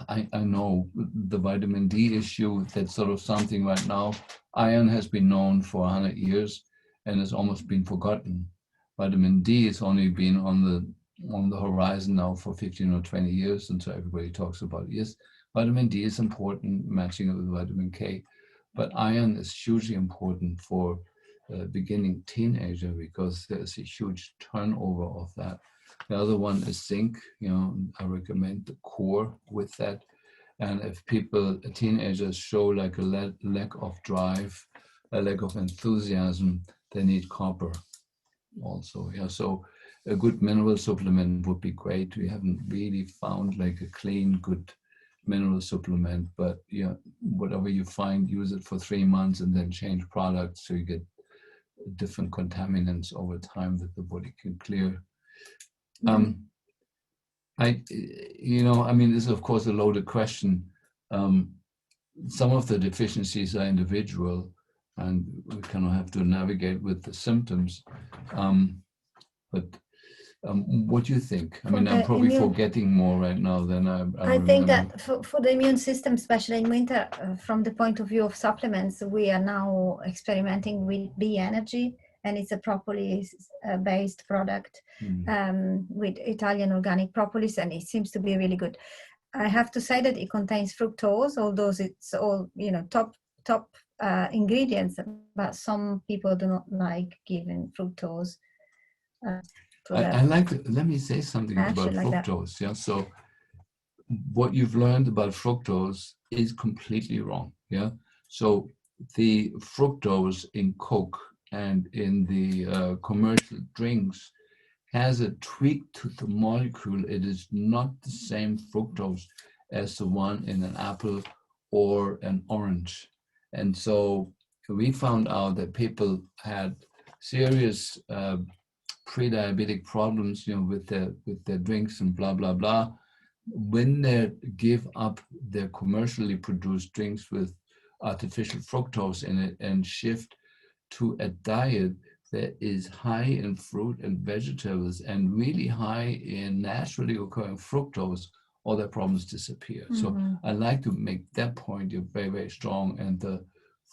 I know the vitamin D issue, that's sort of something right now. Iron has been known for 100 years and has almost been forgotten. Vitamin D has only been on the horizon now for 15 or 20 years, and so everybody talks about it. Yes, vitamin D is important, matching it with vitamin K, but iron is hugely important for beginning teenager, because there's a huge turnover of that. The other one is zinc. You know, I recommend the core with that. And if teenagers show like a lack of drive, a lack of enthusiasm, they need copper also. Yeah, so a good mineral supplement would be great. We haven't really found like a clean, good mineral supplement, but yeah, whatever you find, use it for 3 months and then change products so you get different contaminants over time that the body can clear. I mean, this is of course a loaded question. Some of the deficiencies are individual, and we kind of have to navigate with the symptoms. But what do you think? I mean, I'm probably forgetting more right now than I think that for the immune system, especially in winter, from the point of view of supplements, we are now experimenting with bee energy, and it's a propolis-based product with Italian organic propolis, and it seems to be really good. I have to say that it contains fructose, although it's all, you know, top ingredients, but some people do not like giving fructose. Let me say something about fructose. Yeah, so what you've learned about fructose is completely wrong. Yeah, so the fructose in Coke and in the commercial drinks has a tweak to the molecule. It is not the same fructose as the one in an apple or an orange. And so we found out that people had serious pre-diabetic problems, you know, with their drinks and blah, blah, blah, when they give up their commercially produced drinks with artificial fructose in it and shift to a diet that is high in fruit and vegetables and really high in naturally occurring fructose, all their problems disappear. So I like to make that point. You're very, very strong. And the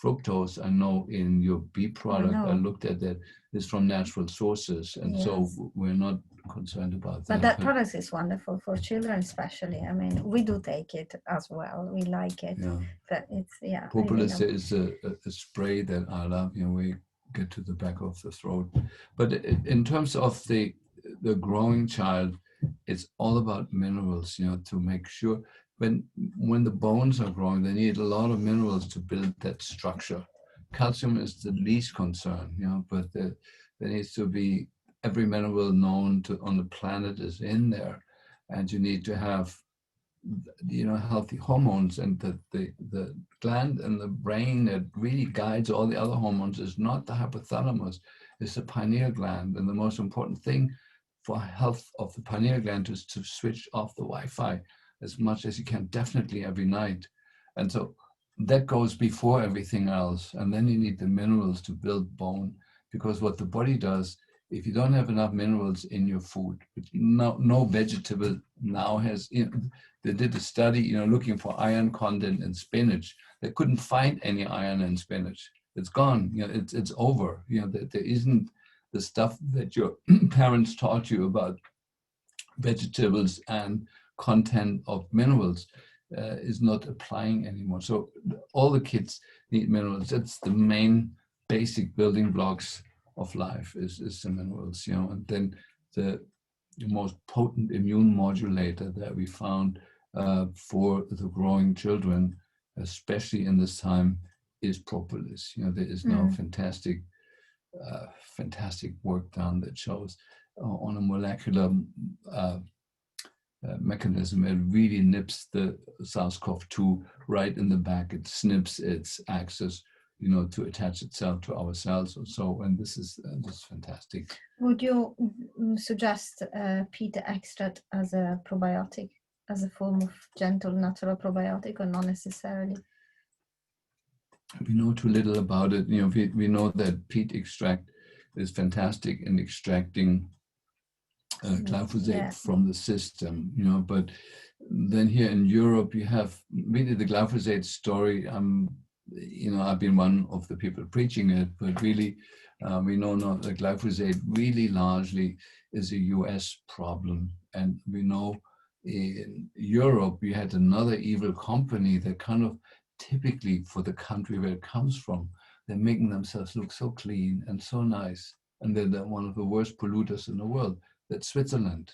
fructose, I know in your bee product, I looked at that, is from natural sources. And so we're not concerned about that. But that product is wonderful for children, especially. I mean, we do take it as well. We like it. Yeah. But it's, propolis is a spray that I love. You know, we get to the back of the throat. But in terms of the growing child, it's all about minerals, you know, to make sure when the bones are growing, they need a lot of minerals to build that structure. Calcium is the least concern, you know, but there needs to be every mineral known on the planet is in there, and you need to have, you know, healthy hormones, and the gland in the brain that really guides all the other hormones is not the hypothalamus, it's the pineal gland. And the most important thing for health of the pineal gland is to switch off the Wi-Fi as much as you can, definitely every night. And so that goes before everything else. And then you need the minerals to build bone, because what the body does, if you don't have enough minerals in your food, which no vegetable now has, they did a study, looking for iron content in spinach. They couldn't find any iron in spinach. It's gone. It's over. There isn't the stuff that your parents taught you about vegetables and content of minerals is not applying anymore. So all the kids need minerals. That's the main basic building blocks of life is the minerals, and then the most potent immune modulator that we found for the growing children, especially in this time, is propolis. There is now fantastic work done that shows on a molecular mechanism. It really nips the SARS-CoV-2 right in the back. It snips its axis, to attach itself to our cells or so. And this is fantastic. Would you suggest peat extract as a probiotic, as a form of gentle natural probiotic, or not necessarily? We know too little about it. We know that peat extract is fantastic in extracting glyphosate from the system, but then here in Europe, you have really the glyphosate story. I've been one of the people preaching it, but really, we know now that glyphosate really largely is a US problem. And we know in Europe, we had another evil company that kind of typically for the country where it comes from, they're making themselves look so clean and so nice. And they're one of the worst polluters in the world. That's Switzerland,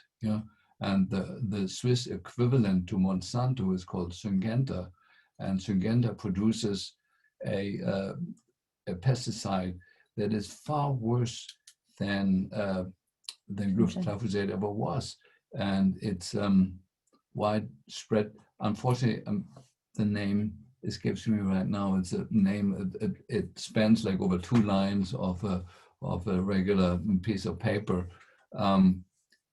and the Swiss equivalent to Monsanto is called Syngenta, and Syngenta produces a pesticide that is far worse than glyphosate ever was, and it's widespread. Unfortunately, the name escapes me right now. It's a name. It spans like over 2 lines of a regular piece of paper.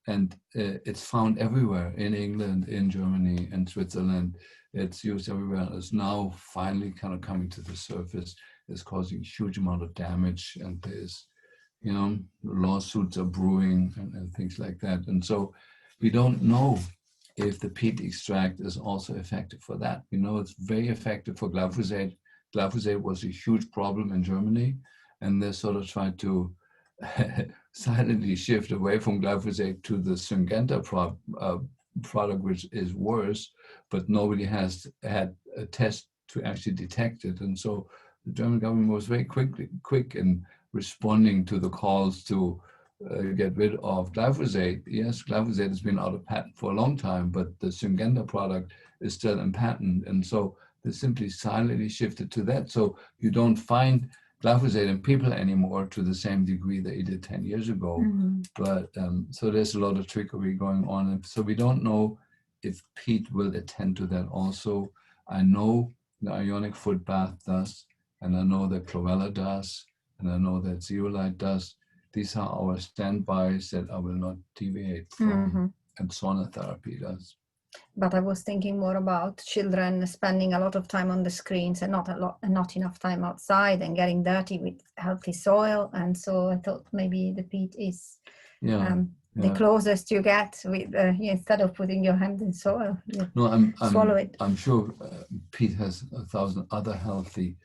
And it's found everywhere in England, in Germany, and Switzerland. It's used everywhere. It's now finally kind of coming to the surface. It's causing a huge amount of damage, and there's, lawsuits are brewing and things like that. And so we don't know if the peat extract is also effective for that. We know it's very effective for glyphosate. Glyphosate was a huge problem in Germany, and they sort of tried to silently shift away from glyphosate to the Syngenta product, which is worse, but nobody has had a test to actually detect it. And so the German government was very quick in responding to the calls to get rid of glyphosate. Yes, glyphosate has been out of patent for a long time, but the Syngenta product is still in patent. And so they simply silently shifted to that. So you don't find glyphosate in people anymore to the same degree that you did 10 years ago. But so there's a lot of trickery going on. And so we don't know if peat will attend to that also. I know the ionic foot bath does, and I know that chlorella does, and I know that zeolite does. These are our standbys that I will not deviate from, and sauna therapy does. But I was thinking more about children spending a lot of time on the screens and not enough time outside and getting dirty with healthy soil. And so I thought maybe the peat is the closest you get with instead of putting your hand in soil. Swallow it. I'm sure peat has 1,000 other healthy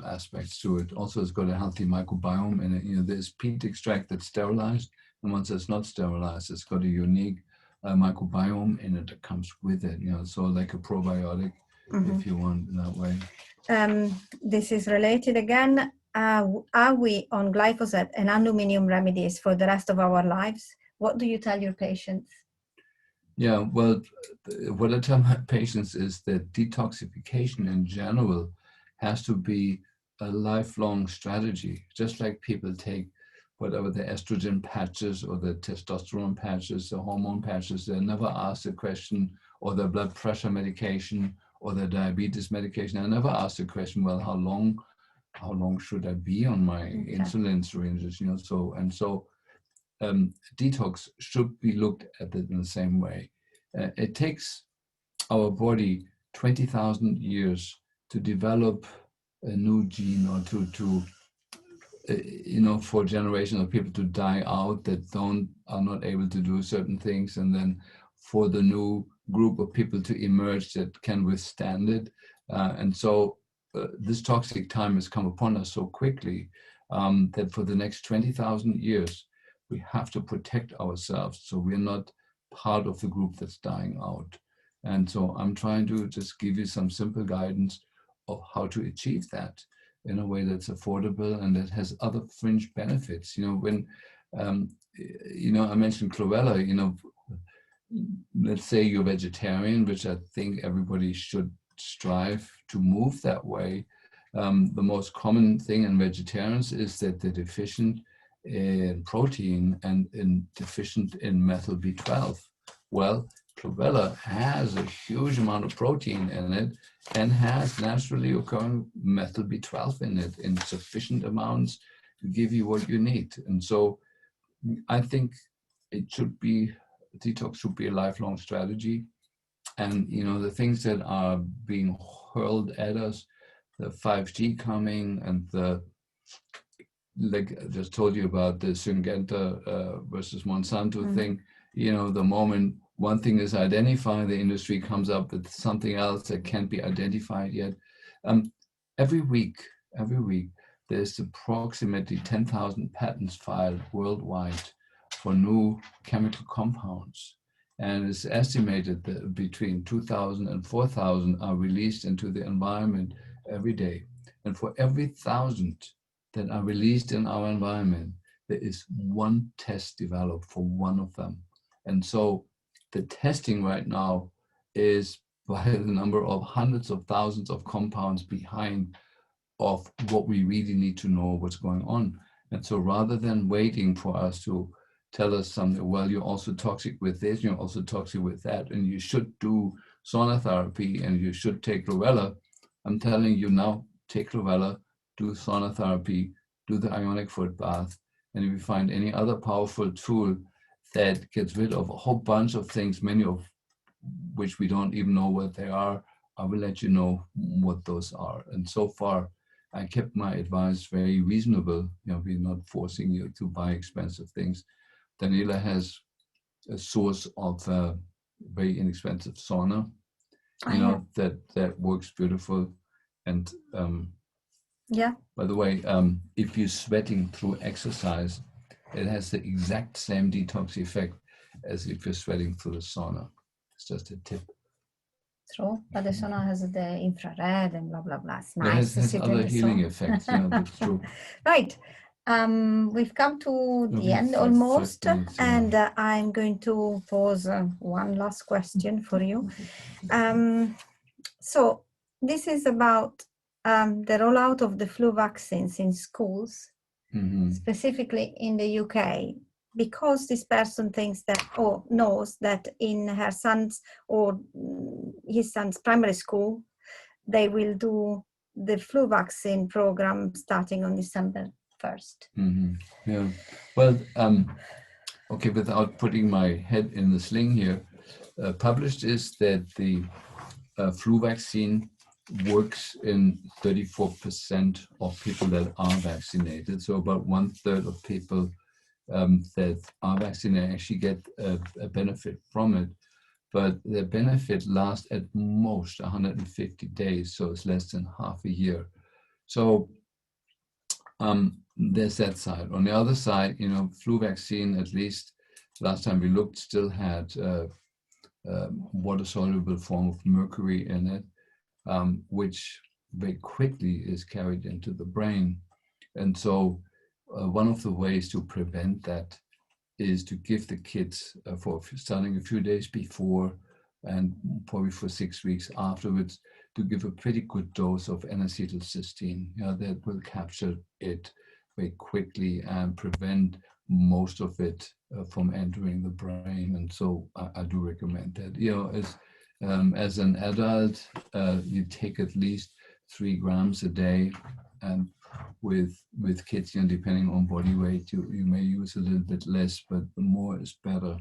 aspects to it. Also, it's got a healthy microbiome in it. There's peat extract that's sterilized, and once it's not sterilized, it's got a unique microbiome in it that comes with it, so like a probiotic, if you want, in that way. This is related again. Are we on glyphosate and aluminium remedies for the rest of our lives? What do you tell your patients? Yeah, well, what I tell my patients is that detoxification in general has to be a lifelong strategy, just like people take whatever the estrogen patches or the testosterone patches, the hormone patches. They're never asked the question, or the blood pressure medication or the diabetes medication. I never asked the question, well, how long should I be on my insulin syringes? So detox should be looked at it in the same way. It takes our body 20,000 years to develop a new gene, or to for generations of people to die out that are not able to do certain things, and then for the new group of people to emerge that can withstand it. And so this toxic time has come upon us so quickly that for the next 20,000 years, we have to protect ourselves so we're not part of the group that's dying out. And so I'm trying to just give you some simple guidance of how to achieve that in a way that's affordable and that has other fringe benefits. When, I mentioned chlorella, let's say you're vegetarian, which I think everybody should strive to move that way. The most common thing in vegetarians is that they're deficient in protein and deficient in methyl B12. Well, chlorella has a huge amount of protein in it and has naturally occurring methyl B12 in it in sufficient amounts to give you what you need. And so I think detox should be a lifelong strategy. And, the things that are being hurled at us, the 5G coming and like I just told you about the Syngenta versus Monsanto thing, the moment one thing is identified, the industry comes up with something else that can't be identified yet. Every week, there's approximately 10,000 patents filed worldwide for new chemical compounds. And it's estimated that between 2,000 and 4,000 are released into the environment every day. And for every 1,000 that are released in our environment, there is one test developed for one of them. And so the testing right now is by the number of hundreds of thousands of compounds behind of what we really need to know what's going on. And so rather than waiting for us to tell us something, well, you're also toxic with this, you're also toxic with that, and you should do sauna therapy and you should take chlorella, I'm telling you now, take chlorella, do sauna therapy, do the ionic foot bath, and if you find any other powerful tool that gets rid of a whole bunch of things, many of which we don't even know what they are, I will let you know what those are. And so far, I kept my advice very reasonable. We're not forcing you to buy expensive things. Daniela has a source of very inexpensive sauna, that works beautiful. And by the way, if you're sweating through exercise, it has the exact same detox effect as if you're sweating through the sauna. It's just a tip. True, but the sauna has the infrared and blah, blah, blah. It's nice. It has other healing effects, that's true. Right. We've come to the end almost, and I'm going to pose one last question for you. So this is about the rollout of the flu vaccines in schools, specifically in the UK, because this person thinks that, or knows that in her son's or his son's primary school, they will do the flu vaccine program starting on December 1st. Yeah. Well, okay, without putting my head in the sling here, published is that the flu vaccine works in 34% of people that are vaccinated. So about 1/3 of people that are vaccinated actually get a benefit from it. But the benefit lasts at most 150 days, so it's less than half a year. So there's that side. On the other side, flu vaccine, at least last time we looked, still had water-soluble form of mercury in it, which very quickly is carried into the brain. And so one of the ways to prevent that is to give the kids, for starting a few days before and probably for 6 weeks afterwards, to give a pretty good dose of N-acetylcysteine that will capture it very quickly and prevent most of it from entering the brain. And so I do recommend that. As an adult, you take at least 3 grams a day, and with kids, depending on body weight, you may use a little bit less, but the more is better.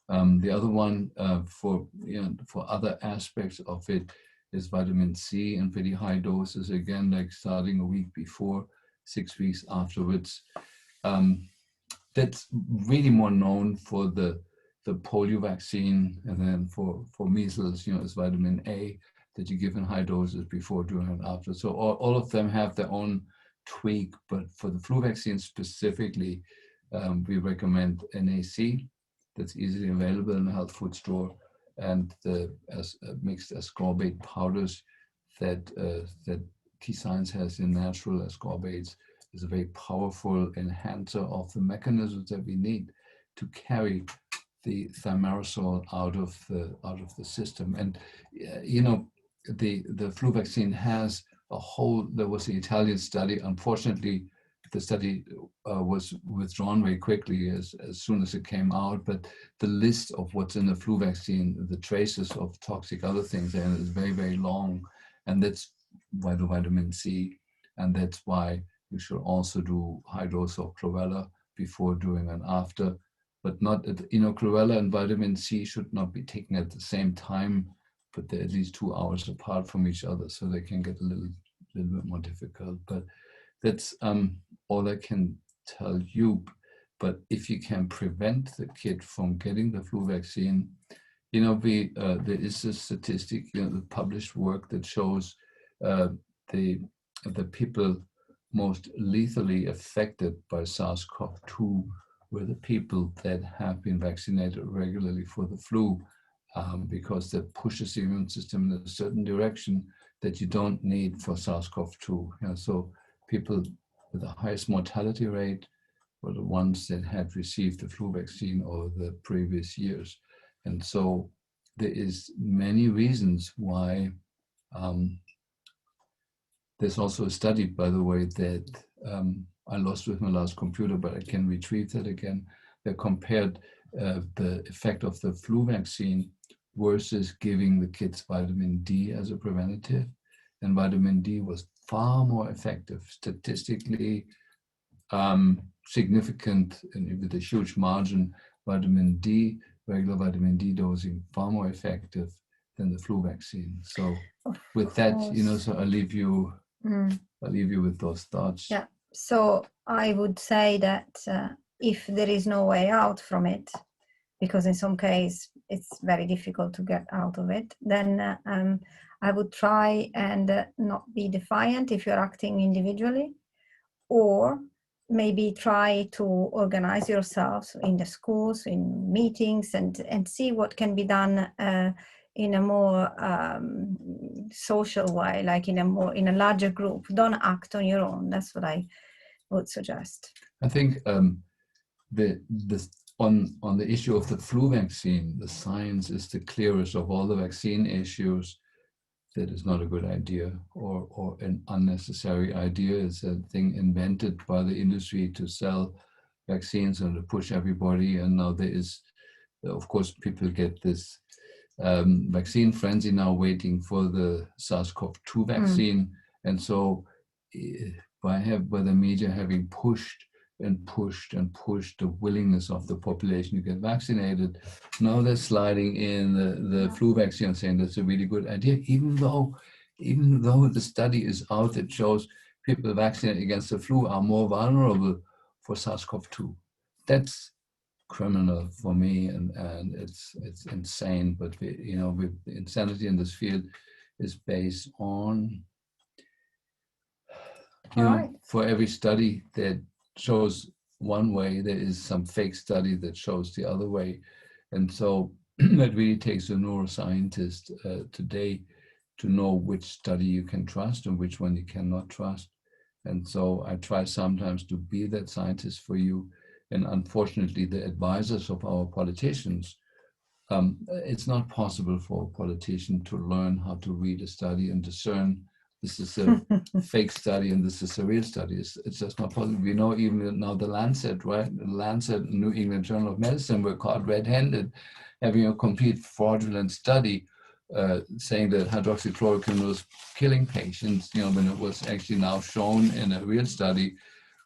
The other one for other aspects of it is vitamin C in pretty high doses, again, like starting a week before, 6 weeks afterwards. That's really more known for the polio vaccine, and then for measles, is vitamin A that you give in high doses before, during, and after. So all of them have their own tweak, but for the flu vaccine specifically, we recommend NAC that's easily available in a health food store, and mixed ascorbate powders that T Science has in natural ascorbates is a very powerful enhancer of the mechanisms that we need to carry the thimerosal out of the system. And the flu vaccine has there was the Italian study. Unfortunately, the study was withdrawn very quickly as soon as it came out, but the list of what's in the flu vaccine, the traces of toxic other things, and is very, very long. And that's why the vitamin C, and that's why you should also do high dose of chlorella before, during, and after, but not, chlorella and vitamin C should not be taken at the same time, but they're at least 2 hours apart from each other, so they can get a little bit more difficult. But that's all I can tell you. But if you can prevent the kid from getting the flu vaccine, there is a statistic, the published work that shows the people most lethally affected by SARS-CoV-2 were the people that have been vaccinated regularly for the flu, because that pushes the immune system in a certain direction that you don't need for SARS-CoV-2. So people with the highest mortality rate were the ones that had received the flu vaccine over the previous years. And so there is many reasons why. There's also a study, by the way, that I lost with my last computer, but I can retrieve that again, that compared the effect of the flu vaccine versus giving the kids vitamin D as a preventative. And vitamin D was far more effective, statistically significant, and with a huge margin. Vitamin D, regular vitamin D dosing, far more effective than the flu vaccine. So with that, so I'll leave you with those thoughts. Yeah. So I would say that if there is no way out from it, because in some cases it's very difficult to get out of it, then I would try and not be defiant if you're acting individually, or maybe try to organize yourselves in the schools, in meetings, and see what can be done in a more social way, like in a larger group. Don't act on your own. That's what I would suggest. I think on the issue of the flu vaccine, the science is the clearest of all the vaccine issues. That is not a good idea, or an unnecessary idea. It's a thing invented by the industry to sell vaccines and to push everybody. And now there is, of course, people get this vaccine frenzy now, waiting for the SARS-CoV-2 vaccine. And so by the media having pushed the willingness of the population to get vaccinated, now they're sliding in the flu vaccine, saying that's a really good idea, even though the study is out that shows people vaccinated against the flu are more vulnerable for SARS-CoV-2. That's criminal for me, and it's insane. But with insanity in this field is based on for every study that shows one way, there is some fake study that shows the other way. And so it really takes a neuroscientist today to know which study you can trust and which one you cannot trust. And so I try sometimes to be that scientist for you. And unfortunately, the advisors of our politicians, it's not possible for a politician to learn how to read a study and discern this is a fake study and this is a real study. It's just not possible. We know even now the Lancet, right? The Lancet, New England Journal of Medicine, were caught red-handed, having a complete fraudulent study saying that hydroxychloroquine was killing patients, when it was actually now shown in a real study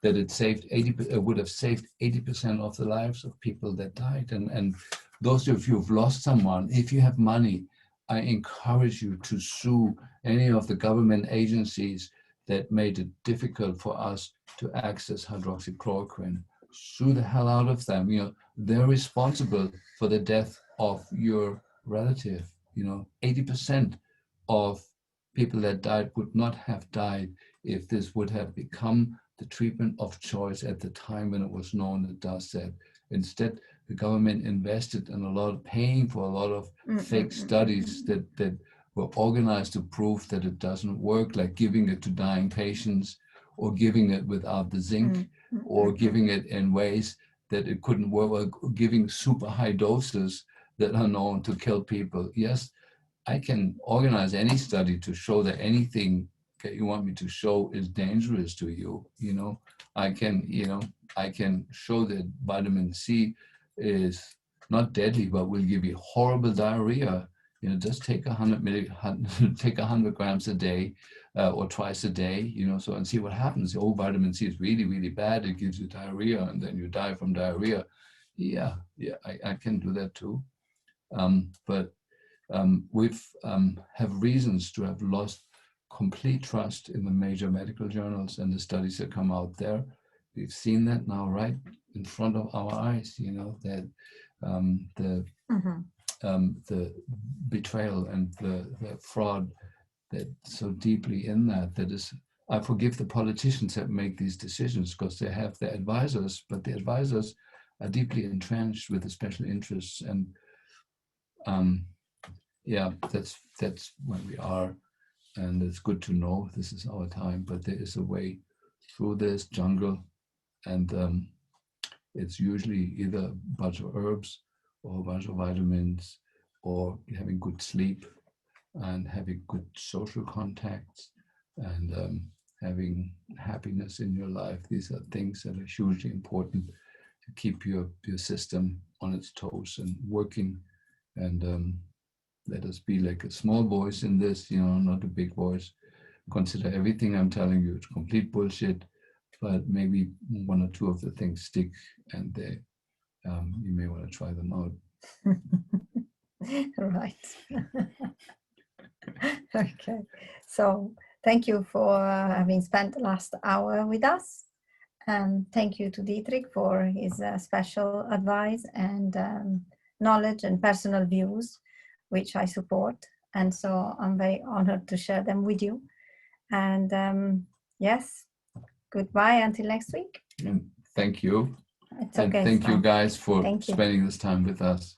that it would have saved 80% of the lives of people that died. And those of you who've lost someone, if you have money, I encourage you to sue any of the government agencies that made it difficult for us to access hydroxychloroquine. Sue the hell out of them. You know, they're responsible for the death of your relative. You know, 80% of people that died would not have died if this would have become the treatment of choice at the time when it was known it does that. Instead, the government invested in a lot of paying for a lot of fake studies that were organized to prove that it doesn't work, like giving it to dying patients, or giving it without the zinc, or giving it in ways that it couldn't work, or giving super high doses that are known to kill people. Yes, I can organize any study to show that anything that you want me to show is dangerous to you. You know, I can show that vitamin C is not deadly, but will give you horrible diarrhea. You know, just take 100 grams a day or twice a day, you know, so and see what happens. Oh, vitamin C is really, really bad. It gives you diarrhea and then you die from diarrhea. Yeah, I can do that too. But we've have reasons to have lost complete trust in the major medical journals and the studies that come out there. We've seen that now right in front of our eyes, you know, that the betrayal and the fraud that so deeply in that is, I forgive the politicians that make these decisions because they have their advisors, but the advisors are deeply entrenched with the special interests. And yeah, that's where we are. And it's good to know this is our time, but there is a way through this jungle. And it's usually either a bunch of herbs or a bunch of vitamins, or having good sleep and having good social contacts and having happiness in your life. These are things that are hugely important to keep your system on its toes and working. And let us be like a small voice in this, you know, not a big voice. Consider everything I'm telling you, it's complete bullshit, but maybe one or two of the things stick, and they, you may want to try them out. Right. Okay. So thank you for having spent the last hour with us. And thank you to Dietrich for his special advice and knowledge and personal views, which I support. And so I'm very honored to share them with you. And yes, goodbye until next week. And thank you. It's okay. And thank you guys for Thank you. spending this time with us.